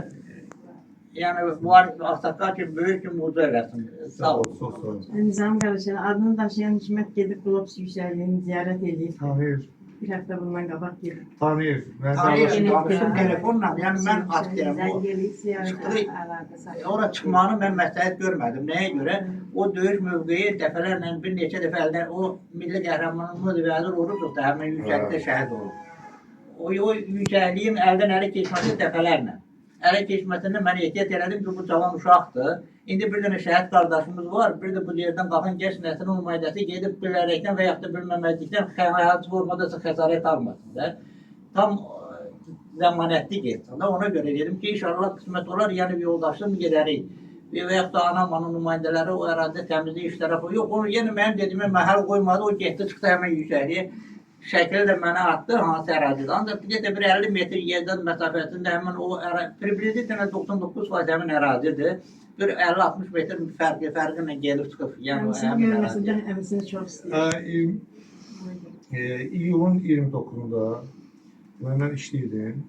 yəni var Ağsaqqal ki, böyük ki, mucize eləsin. Sağ olun. Nizam qardaşlar, adını daşıyan Hikmət gedib Qlops yüksəkliyini ziyarət edib. Tanıyır. Bir həftə bundan qabaq gedib. Tanıyır. Danışdım telefonla, yəni mən aktiyəm o. Ora çıxmanı mən məsləhət görmədim. Nəyə görə? O döyüş mövqeyi dəfələrlə, bir neçə dəfə əldən, o milli qəhrəmanımız Vəzir Orucov da həmin yüksəklikdə şəhid olub. O yüksəkliyin əldən ələ keçməsi dəfələrlə. Ələ keçməsində mən ehtiyat elədim ki, bu cavan uşaqdır. İndi bir dənə şəhid qardaşımız var, bir də bu yerdən qalxan gəç nəslin nümayəndəsi gedib bilərəkdən və yaxud da bilməməklikdən həyat formada xəsarət almasın. Tam zəmanətli getsin. Ona görə dedim ki, inşallah qismət olar, yəni yoldaşım gedərik. Və yaxud da anammanın nümayəndələri o ərazidə təmizlik işlərə qoyur. Yox, onu yenə mənim dediyimə məhəl qoymadı, o getdi, çıxdı həmən yüksəkliyə. Şəkili də mənə attı, hansı ərazidə. Ancaq bir 50 metr yerdən məsafəsində həmin o priblizi 99% həmin ərazidir. Bir 50-60 metr fərqinlə gelib çıxıb. Əmsini görməsindən əmsini çox istəyir. İyulun 29-da mən işləyirdim.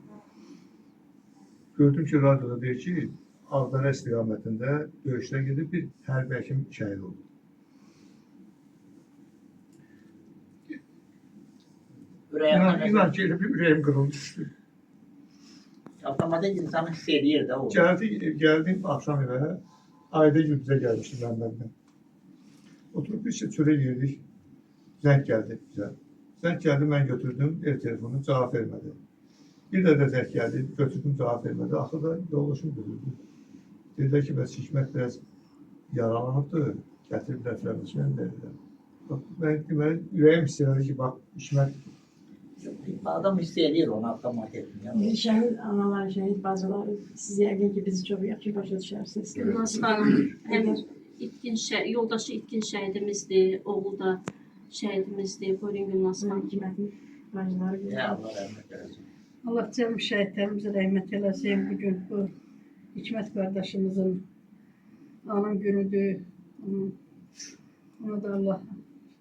Gördüm ki, radyoda deyir ki, Ağdərə istiqamətində döyüşdə gedib bir hərbi həkim şəhid oldu. İnan ki, bir ürəyim qırıldı düşdü. Avtomatik insanı hiss edir də o. Gəldim axşam evə, ayda gün bizə gəlmişdi məndən. Oturub bir şey çörək yedik, zəng gəldi bizə. Zəng gəldi, mən götürdüm, el telefonu, cavab vermədi. Bir də zəng gəldi, götürdüm, cavab vermədi. Axırda yoldaşım götürdü. Dedilər ki, bəs Hikmət biraz yaralanıbdır, gətirib rəfərmişmən dedilər. Mən deməli, ürəyim hiss elədi ki, bax, Hikmət adam hiss edir onu avtomatik. Şəhid analar, şəhid bacılar, siz yəqin ki, bizi çox yaxşı başa düşərsiniz. Gülnaz xanım, həm yoldaşı itkin şəhidimizdir, oğlu da şəhidimizdir. Buyurun Gülnaz xanım. Hikmətin bacıları Allah rəhmət eləsin. Allah cəm şəhidlərimizə rəhmət eləsin. Bugün bu Hikmət qardaşımızın anın günüdür. Ona da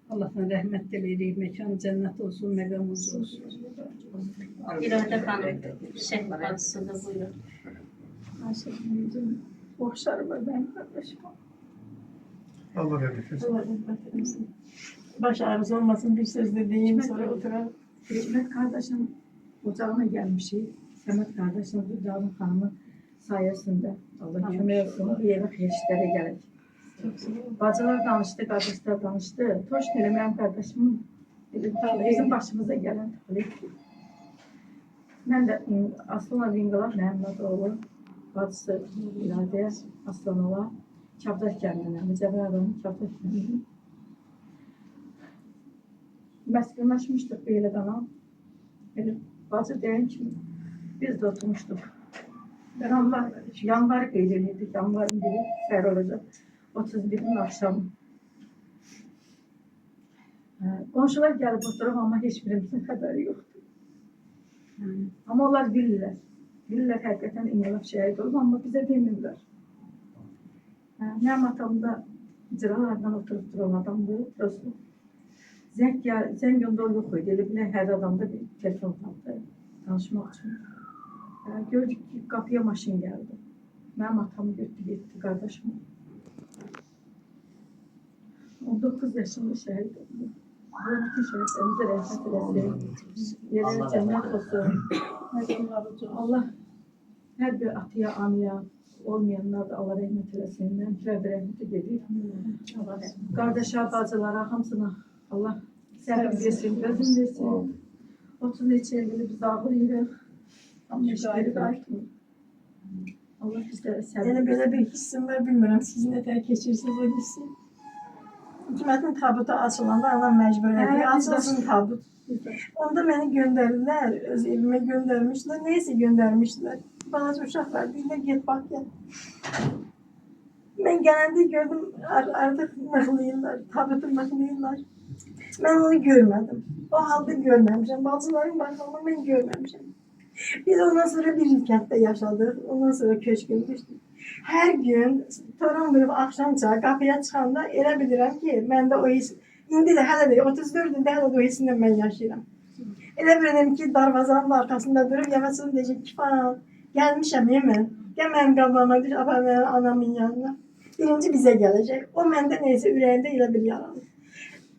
Allah'tan rəhmət diləyirik. Mekanı cənnət olsun, məqamımız olsun. İradə xanım, şəhid bacısıdır. Buyurun. Aşkım, boşlar var benim kardeşim. Allah rahmet eylesin. Allah rahmet eylesin. Baş ağrısı olmasın bir söz de diyeyim sonra oturalım. Hikmet kardeşim ocağına gelmişik. Səməd kardeşim Canan xanımın sayesinde Allah kömək olsun bu yerə xeyirçilərə gələk. Bacılar danışdı, qardaşlar danışdı. Toş elə mənim qardaşımın bizim başımıza gələn talihdir. Mən də Aslanov İnqilab Məhəmmədoğlu, bacısı İradə Aslanova, Kavdar kəndindən, Mücəvər adamın Kavdar kəndindən. Məskunlaşmışdıq belə qanal. Elə bacı deyən kimi biz də oturmuşduq. Yanvarı qeyd edirdik, yanvarın biri səhər olacaq. 31-in akşamı. Qonşular gəlib oturub, amma heç birimizin xəbəri yoxdur. Amma onlar bilirlər. Bilirlər həqiqətən İnqilab şəhid olub, amma bizə demirlər. Mənim atam da icralardan oturub duran adamdır, prosto. Zəng yolda yox idi, elə bilək hər adamda bir telefon tapdı, danışmaq üçün. Gördük ki, qapıya maşın gəldi. Mənim atamı götürdü, getdi qardaşımı. 19 yaşında şəhid oldu. Bu bütün şəhidlərimizə rəhmət eləsin. Yerləri cənnət olsun. Allah hər bir atıya, anıya, olmayanlar da Allah rəhmət eləsin. Mənimkilər də rəhmətə gedir. Qardaşa, bacılara, hamısına Allah səbir versin, özün versin. 30 neçə ildir biz ağlayırıq. Amma işləri qayıtmır. Allah bizlərə səbir Yəni versin. belə bir hissim var, bilmirəm siz nə tər keçirsiniz o hissi. Hikmətin tabutu açılanda anam məcbur edir. Açılsın tabut. Onda məni göndərdilər, öz evimə göndərmişdilər, neysə göndərmişdilər. Balaca uşaq var, deyirlər, get bax, gel. Mən gələndə gördüm, artıq mıxlayırlar, tabutu mıxlayırlar. Mən onu görmədim. O halda görməmişəm. Bacıların baxımını mən görməmişəm. Biz ondan sonra bir il kənddə yaşadıq, ondan sonra köçkün düşdük. Hər gün toran vurub axşamca qapıya çıxanda elə bilirəm ki, məndə o his, indi də hələ də 34 ildə hələ də o hissinlə mən yaşayıram. Elə bilirəm ki, darvazanın arkasında durub yavaşın deyəcək ki, falan, gəlmişəm mən, gəl mənim qabağıma düş, aparım anamın yanına. Birinci bizə gələcək. O məndə neysə ürəyində elə bir yaranır.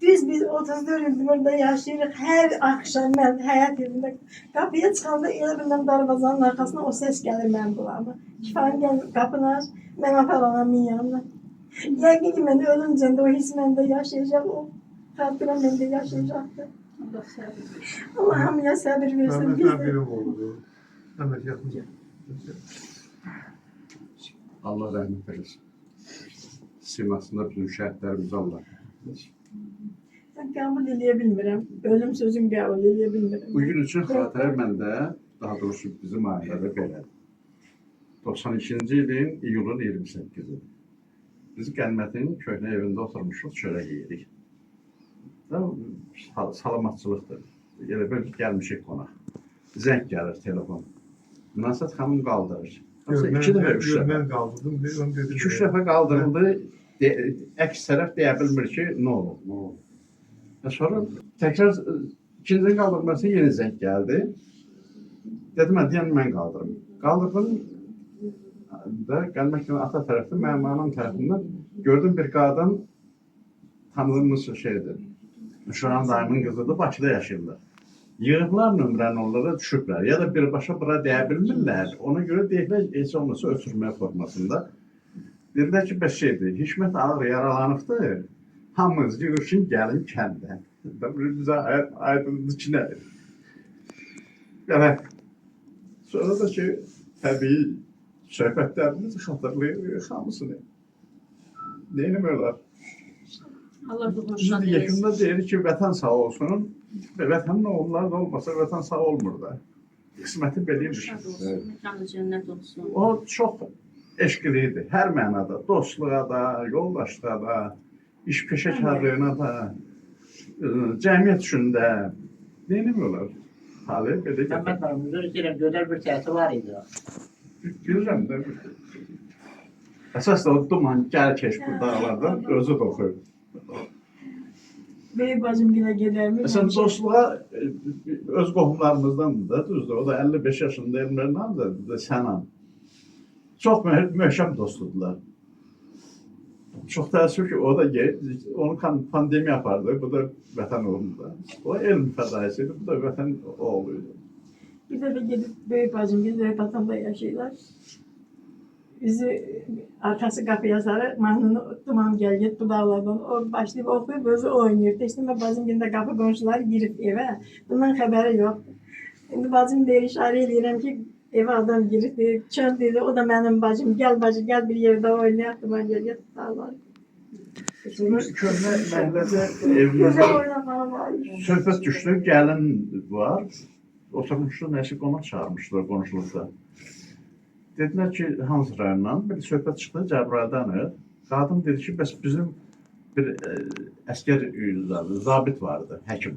Düz biz 34 il burada yaşayırıq. Hər axşam mən həyat evində qapıya çıxanda elə bilirəm darvazanın arxasına o səs gəlir mənim qulağıma. Kifayət gəl qapını aç, mən apar anamın yanına. Yəqin ki, mən ölüncəndə o his məndə yaşayacaq, o xatirə məndə yaşayacaqdır. Allah hamıya səbir versin. Məhəmməd Biz də Nəbiyev oldu. Məhəmməd yaxın. Allah rəhmət eləsin. Simasında bütün şəhidlərimiz Allah. mən qəbul eləyə bilmirəm. Ölüm sözüm qəbul eləyə bilmirəm. Bugün üçün xatirə məndə, daha doğrusu bizim ailədə belədir. 92-ci ilin iyulun 28-i. Biz Qənmətin köhnə evində oturmuşuq, çörək yeyirik. Salamatçılıqdır. Elə böyle gəlmişik qonaq. Zəng gəlir telefon. Nasat xanım qaldırır. İki dəfə, üç dəfə. Mən qaldırdım. İki-üç dəfə qaldırıldı. Əks tərəf deyə bilmir ki, nə olur. Sonra təkrar ikinci qaldırması yeni zəng gəldi. Dedim, deyən mən qaldırım. Qaldırdım da Qənmətin ata tərəfdə, mənim anam tərəfindən gördüm bir qadın tanıdığımız şeydir. Müşaran dayımın qızıdır, Bakıda yaşayırlar. Yığıblar nömrəni onlara düşüblər. Ya da birbaşa bura deyə bilmirlər. Ona görə deyirlər, heç olmasa ötürmə formasında. Dedilər ki, bəs şeydir, Hikmət ağır yaralanıbdır. Hamımız yığışın gəlin kəndə. Bizə aydındır ki, nədir? Yəni, sonra da ki, təbii söhbətlərimizi xatırlayırıq hamısını. Neyini böyle? Allah ruhunu Biz şad de eləsin. yakında deyirik ki, vətən sağ olsun. Vətənin oğulları da olmasa vətən sağ olmur da. Qisməti belirmiş. Şad olsun, mekanı cənnət olsun. O çox eşqliydi. Hər mənada, dostluğa da, yoldaşlığa da, iş peşəkarlığına da, cəmiyyət üçün də. Neyinimiyorlar? Hali belə Məhəmməd gətir. müdür istəyirəm, gözəl bir səhəti var idi. Bilirəm də. Əsas da o duman gəl keş bu dağlardan özü də oxuyur. Böyük bacım gilə gedərmiş. Məsələn, dostluğa öz qohumlarımızdandır da, düzdür. O da 55 yaşında Elmer'den da Sənan. Çox möhkəm dostdular. Çox təəssüf ki, o da onu pandemiya apardı. Bu da vətən uğrunda. O elm fədaisi idi, bu da vətən oğluydu. Bir dəfə gedib böyük bacım biz Zeybatanda yaşayırlar. Bizi arkası qapıya sarı mahnını duman gəl get bu dağlardan. O başlayıb oxuyub özü oynayır. İşte ben bacım günde qapı qonşuları girib evə. Bundan xəbəri yox. İndi bacım deyir, işarə edirəm ki evə adam girib deyir. Çöl dedi, o da mənim bacım. Gəl bacı, gəl bir yerdə oynayaq duman gəl get dağlar. Köhnə məhəllədə Gözəl evimizdə oynamalı var. söhbət düşdü, gəlin var. Oturmuşdu, nəsə qonaq çağırmışdılar qonşuluqda. Dedilər ki, hansı rayondan? Bir söhbət çıxdı Cəbrayıldandır. Qadın dedi ki, bəs bizim bir əskər zabit vardı, həkim.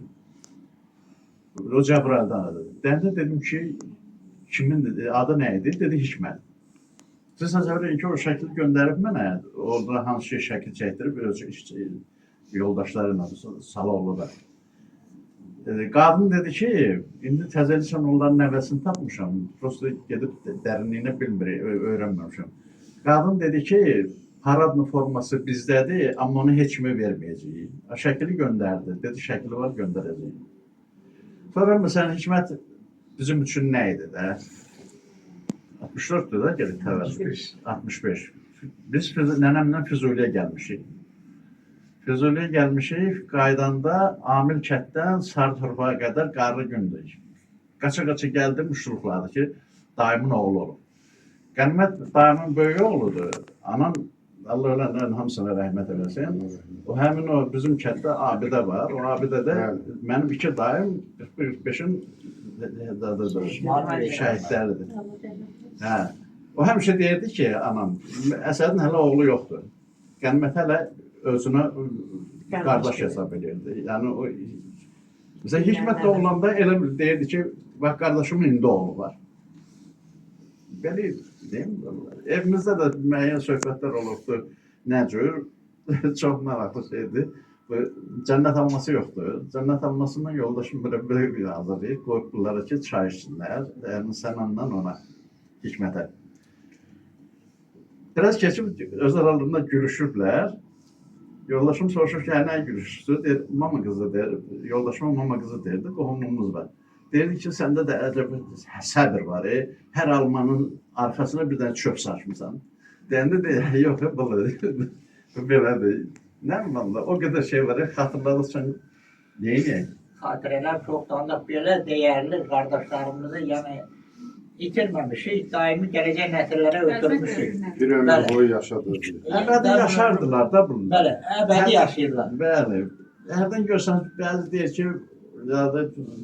O Cəbrayıldandır. Dəndə dedim ki, kimin dedi, adı nə idi? Dedi, Hikmət. Siz təsəvvür edin ki, o şəkli göndərib mənə, orada hansı şəkil çəkdirib, öz yoldaşları ilə Saloğlu'da. Qadın dedi ki, indi təzəlisən onların nəvəsini tapmışam, prosto gedib dərinliyini bilmir, öyrənməmişəm. Qadın dedi ki, paradlı forması bizdədir, amma onu heç kimə verməyəcəyik. Şəkili göndərdi, dedi, şəkili var, göndərəcəyik. Sonra məsələn, Hikmət bizim üçün nə idi də? 64'dür da gelip təvəllüd. 65. Biz nənəmlə Füzuliyə gəlmişik. Füzuliyə gəlmişik, qaydanda Amil kətdən Sarı torpağa qədər qarlı gündür. Qaça-qaça gəldim, müştuluqladı ki, dayımın oğlu olub. Qənimət dayımın böyük oğludur. Anam, Allah ölənlərin hamısına rəhmət eləsin. O həmin o bizim kətdə abidə var. O abidədə mənim iki dayım 45'in şəhidləridir. Hə. O həmişə deyirdi ki, anam, Əsədin hələ oğlu yoxdur. Qənimət hələ özünə qardaş hesab edirdi. Yəni o məsələn Hikmət də olanda elə deyirdi ki, bax qardaşımın indi oğlu var. Belə deyim, evimizdə də müəyyən söhbətlər olubdu. Nə cür? Çox maraqlı şeydir. Bu cənnət alması yoxdur. Cənnət almasından yoldaşım belə bir hazırlayıb, qoyub bunlara ki, çay içsinlər. Yəni sənanla ona, Hikmətə. Biraz keçib öz aralarında gülüşüblər. Yoldaşım soruşur ki, nə gülüşürsü? Deyir, mama qızı deyir. Yoldaşıma mama qızı deyirdi, qohumluğumuz var. Deyirdi ki, səndə də səbir var. Hər almanın arxasına bir dənə çöp saçmısan. Deyəndə deyir, yox, belədir. Nə bilməm, o qədər şey var, xatırladıqca neyini? Xatirələr çoxdan da belə dəyərli qardaşlarımızı, yəni itirməmişik, daimi gələcək nəsillərə ötürmüşük. Bir ömür boyu yaşadı. Əbədi yaşardılar da bunlar. Bəli, əbədi yaşayırlar. Bəli. Hərdən görsən, bəzi deyir ki, ya da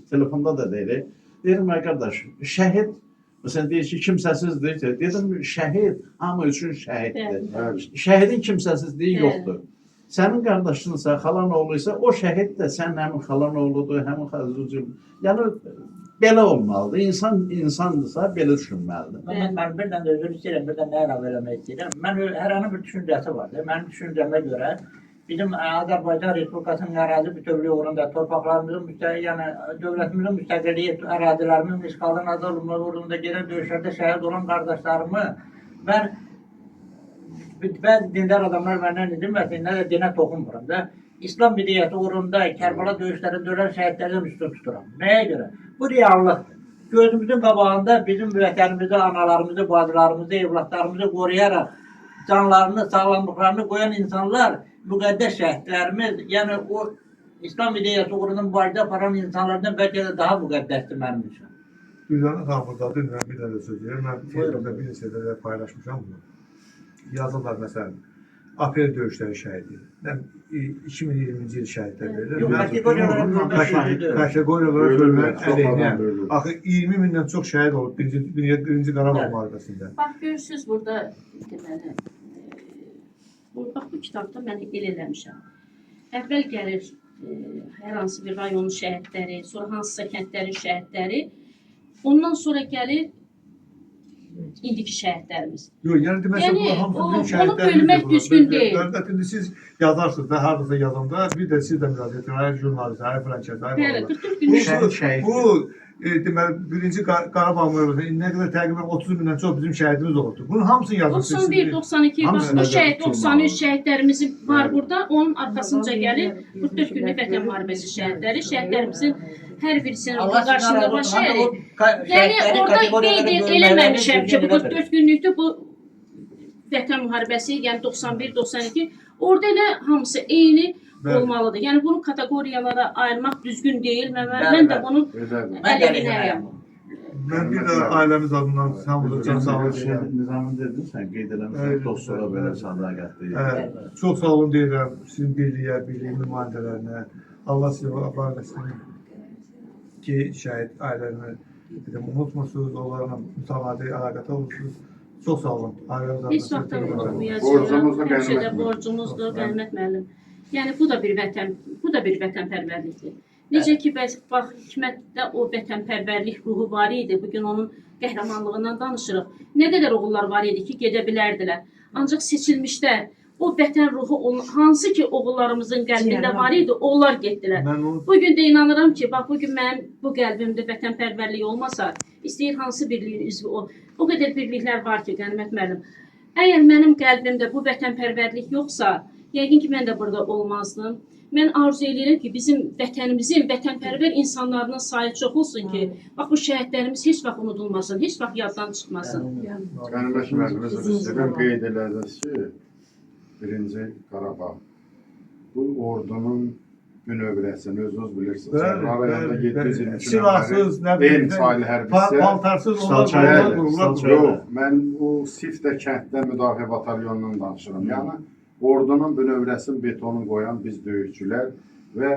telefonda da deyir. Deyirəm, qardaş, şəhid, məsələn deyir ki, kimsəsizdir. Dedim, şəhid hamı üçün şəhiddir. Şəhidin kimsəsizliyi yoxdur. Sənin qardaşınsa, xalan oğluysa, o şəhid də sənin həmin xalan oğludur, həmin xalan. Yəni, belə olmalıdır. İnsan insandırsa, belə düşünməlidir. Mən bir dənə özür istəyirəm, bir dənə əlavə eləmək istəyirəm. Mən hər hanı bir düşüncəsi vardır. Mənim düşüncəmə görə bizim Azərbaycan Respublikasının ərazi bütövlüyü uğrunda torpaqlarımızın, yəni dövlətimizin müstəqilliyi, ərazilərimizin işğaldan azad olunması uğrunda gedən döyüşlərdə şəhid olan qardaşlarımı mən bəzi dindar adamlar məndən dinməsinlər də dinə toxunmuram da. İslam bidiyyəti uğrunda Kərbala döyüşlərində ölən şəhidlərdən üstün tuturam. Nəyə görə? Bu reallıqdır. Gözümüzün qabağında bizim vətənimizi, analarımızı, bacılarımızı, evlatlarımızı qoruyaraq canlarını, sağlamlıqlarını qoyan insanlar, müqəddəs şəhidlərimiz, yəni o İslam bidiyyəti uğrunda mübarizə aparan insanlardan bəlkə də daha müqəddəsdir mənim üçün. Gülzarın xanımdadır, mən bir dənə söz deyirəm. Mən Facebookda bir neçə də paylaşmışam bunu. Yazırlar məsələn, aprel döyüşləri şəhidi. 2020-ci il şəhidlər verilir. Kateqoriyalara bölmək əleyhinə. Axı 20 mindən çox şəhid olub birinci Qarabağ müharibəsində. Bax, görürsünüz burada, deməli, bax, bu kitabda mən el eləmişəm. Əvvəl gəlir hər hansı bir rayonun şəhidləri, sonra hansısa kəndlərin şəhidləri, ondan sonra gəlir indiki şəhidlərimiz. Yox, yəni deməsə bu hamısı onu bölmək düzgün deyil. Dövlət indi siz yazarsınız da, hardasa yazanda, bir də siz də müraciət edin, jurnalist, filan kəs, Bəli, 44 günlük bu deməli, birinci Qarabağ müharibəsi nə qədər təqribən 30 mindən çox bizim şəhidimiz oldu. Bunun hamısını yazmışsınız. 91, 92, bax Hamısına bu şəhid, götürülmə 93 aldı. şəhidlərimiz var burada. Onun arxasınca gəlir 44 günlük vətən müharibəsi şəhidləri. Şəhidlərimizin hər birisinin qarşısında baş əyirik. Yəni orada qeyd eləməmişəm ki, bu 44 günlükdür, bu vətən müharibəsi, yəni 91, 92. Orada elə hamısı eyni olmalıdır. Yəni bunu kateqoriyalara ayırmaq düzgün deyil. Mən də bunu əleyhinəyəm. Mən bir də ailəmiz adından hamınıza can sağlığı deyirəm. Nizamın dedin sən, qeyd eləmişsən, dostlara belə sədaqətli. Çox sağ olun deyirəm sizin birliyə, birliyin nümayəndələrinə. Allah sizi var etsin ki, şəhid ailələrini unutmursunuz, onlarla mütəmadi əlaqədə olursunuz. Çox sağ olun. Heç vaxt da unutmayacağıq. Həmişə də borcumuzdur, Qənimət müəllim. Yəni bu da bir vətənpərvərlikdir. Necə ki, bax Hikmətdə o vətənpərvərlik ruhu var idi. Bugün onun qəhrəmanlığından danışırıq. Nə qədər oğullar var idi ki, gedə bilərdilər. Ancaq seçilmişdə o vətən ruhu hansı ki oğullarımızın qəlbində var idi, onlar getdilər. Bugün də inanıram ki, bax bugün mənim bu qəlbimdə vətənpərvərlik olmasa, istəyir hansı birliyin üzvü o qədər birliklər var ki, Qənimət müəllim. Əgər mənim qəlbimdə bu vətənpərvərlik yoxsa, yəqin ki, mən də burada olmazdım. Mən arzu edirəm ki, bizim vətənimizin vətənpərvər insanlarının sayı çox olsun ki, bax bu şəhidlərimiz heç vaxt unudulmasın, heç vaxt yaddan çıxmasın. Qənimət müəllimimiz sizdən qeyd elədiniz ki, birinci Qarabağ. Bu ordunun bünövrəsini özünüz bilirsiniz. Arayanda 700 il silahsız, nə bilim, paltarsız onlar qurulurlar. Yox, mən o Sifdə kənddə müdafiə batalyonundan danışıram. Yəni, ordunun bünövrəsini betonun qoyan biz döyüşçülər və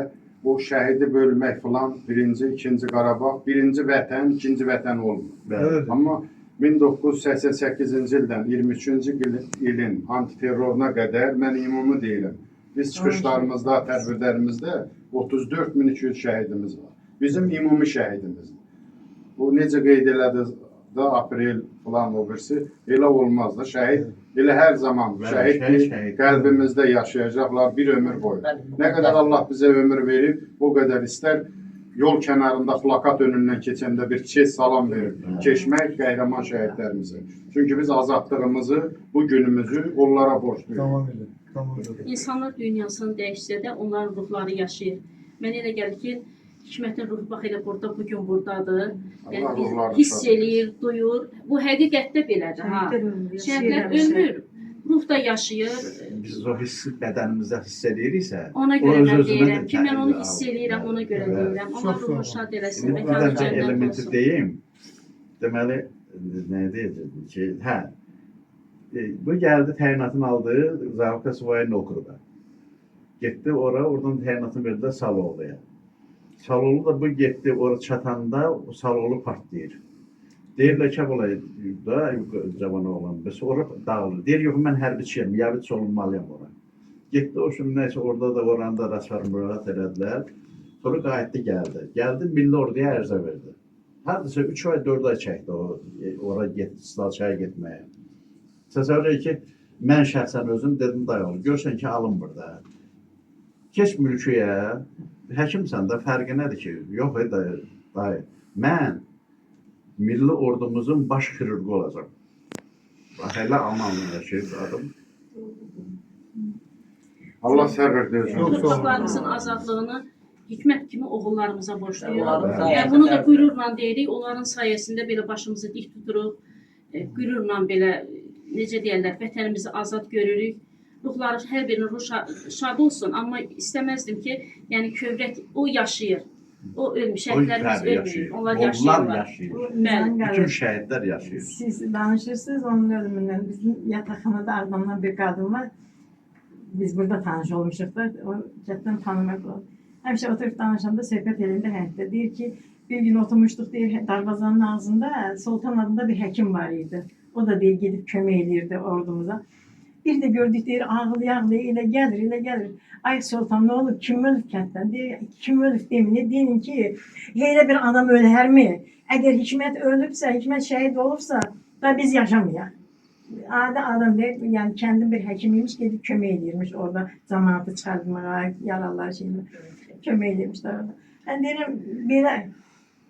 o şəhidi bölmək filan birinci, ikinci Qarabağ, birinci vətən, ikinci vətən olmur. Amma 1988-ci ildən 23-cü ilin antiterroruna qədər mən ümumi deyirəm. Biz çıxışlarımızda, tədbirlərimizdə 34.200 şəhidimiz var. Bizim ümumi şəhidimizdir. Bu necə qeyd elədiniz da aprel filan o birisi elə olmaz da şəhid elə hər zaman şəhid qəlbimizdə yaşayacaqlar bir ömür boyu. Nə qədər Allah bizə ömür verib, o qədər istər yol kənarında plakat önündən keçəndə bir çiçək salam verib keçmək qəhrəman şəhidlərimizə. Çünki biz azadlığımızı, bu günümüzü onlara borcluyuq. İnsanlar dünyasını dəyişsə də onların ruhları yaşayır. Mən elə gəlir ki, Hikmətin ruhu bax elə burada, bugün buradadır. Hiss eləyir, duyur. Bu həqiqətdə belədir. Şəhidlər ölmür, ruh da yaşayır. Biz o hissi bədənimizdə hiss ediriksə, ona görə mən deyirəm ki, mən onu hiss eləyirəm, ona görə deyirəm. Allah ruhu şad eləsin, məkanı cənnət elementi olsun. deyim. Deməli, nə deyəcəkdim ki, bu gəldi təyinatını aldı Zavka Svoyen okrugda. Getdi ora, oradan təyinatını verdi Saloğlu'ya. Saloğlu da bu getdi, ora çatanda Saloğlu partlayır. Deyirlər ki, olay da cavan oğlan, bəs ora dağılır. Deyir, yox, mən hərbiçiyəm, yavitçi olunmalıyam ora. Getdi, o şimdi neyse, orada da oranda rəsvər mürahat elədilər. Sonra qayıtdı, gəldi. Gəldi, milli orduya ərzə verdi. Hardasa 3 ay, 4 ay çəkdi ora getdi, Stalçaya getməyə. Təsəvvür ki, mən şəxsən özüm dedim, dayanır, görsən ki, alın burada. Keç mülküyə, həkimsən də fərqi nədir ki? Yox, dayı, mən milli ordumuzun baş xirurqu olacaq. Bax, elə Almanlı yaşayır adım. Allah səbir versin. Torpaqlarımızın azadlığını Hikmət kimi oğullarımıza borçluyuq. Yəni bunu da qürurla deyirik, onların sayəsində belə başımızı dik tuturuq, qürurla belə, necə deyərlər, vətənimizi azad görürük. Ruhları hər birinin ruhu şad olsun, amma istəməzdim ki, yəni kövrək o yaşayır. O ölmüş, şəhidlərimiz ölmüyor, onlar yaşayırlar. Bütün şəhidlər yaşayır. Siz danışırsınız onun ölümündən. Bizim yataqxanada Ağdamdan bir qadın var. Biz burada tanış olmuşuq da, o cətdən tanımaq olur. Həmişə oturub danışanda söhbət elində həyətdə deyir ki, bir gün oturmuşduq deyir, darvazanın ağzında Sultan adında bir həkim var idi. O da deyir, gedib kömək eləyirdi ordumuza. Bir de gördük deyir, ağlaya elə gəlir. Ay Sultan, ne olur, kim ölüb kənddən? Deyir, kim ölüb demin, ne deyin ki, elə bir adam ölər mi? Əgər Hikmət ölübsə, Hikmət şəhid olubsa, da biz yaşamayaq. Adi adam deyir, yəni kəndin bir həkimiymiş, gedib kömək eləyirmiş orada, cəmaatı çıxardmağa, yaralılar şeylə kömək eləyirmişlər orada. Mən deyirəm, belə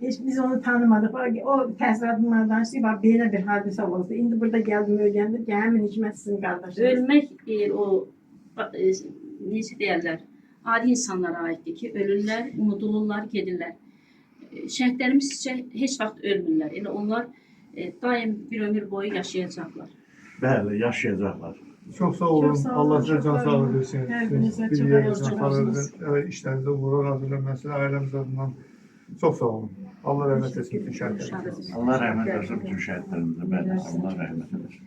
Heç biz onu tanımadıq. O təsərrüfatından danışdı, bax belə bir hadisə oldu. İndi burada gəldim öyrəndim ki, həmin Hikmət sizin qardaşınız. Ölmək necə deyərlər, adi insanlara aiddir ki, ölürlər, unudulurlar, gedirlər. Şəhidlərimiz isə heç vaxt ölmürlər. Elə onlar daim bir ömür boyu yaşayacaqlar. Bəli, yaşayacaqlar. Çox sağ olun. Çox sağ olun, Allah sizə çox can sağ sağlığı olun. versin. Hər Siz birinizə bir çox yerinizə borcluyuz. aparırdın. İşlərinizdə uğurlar hazırlamasın. Ailəmiz adından çox sağ olun. Allah rəhmət etsin. Şəhidlərimizə. Allah rəhmət etsin bütün şəhidlərimizə. Bəli, Allah rəhmət etsin.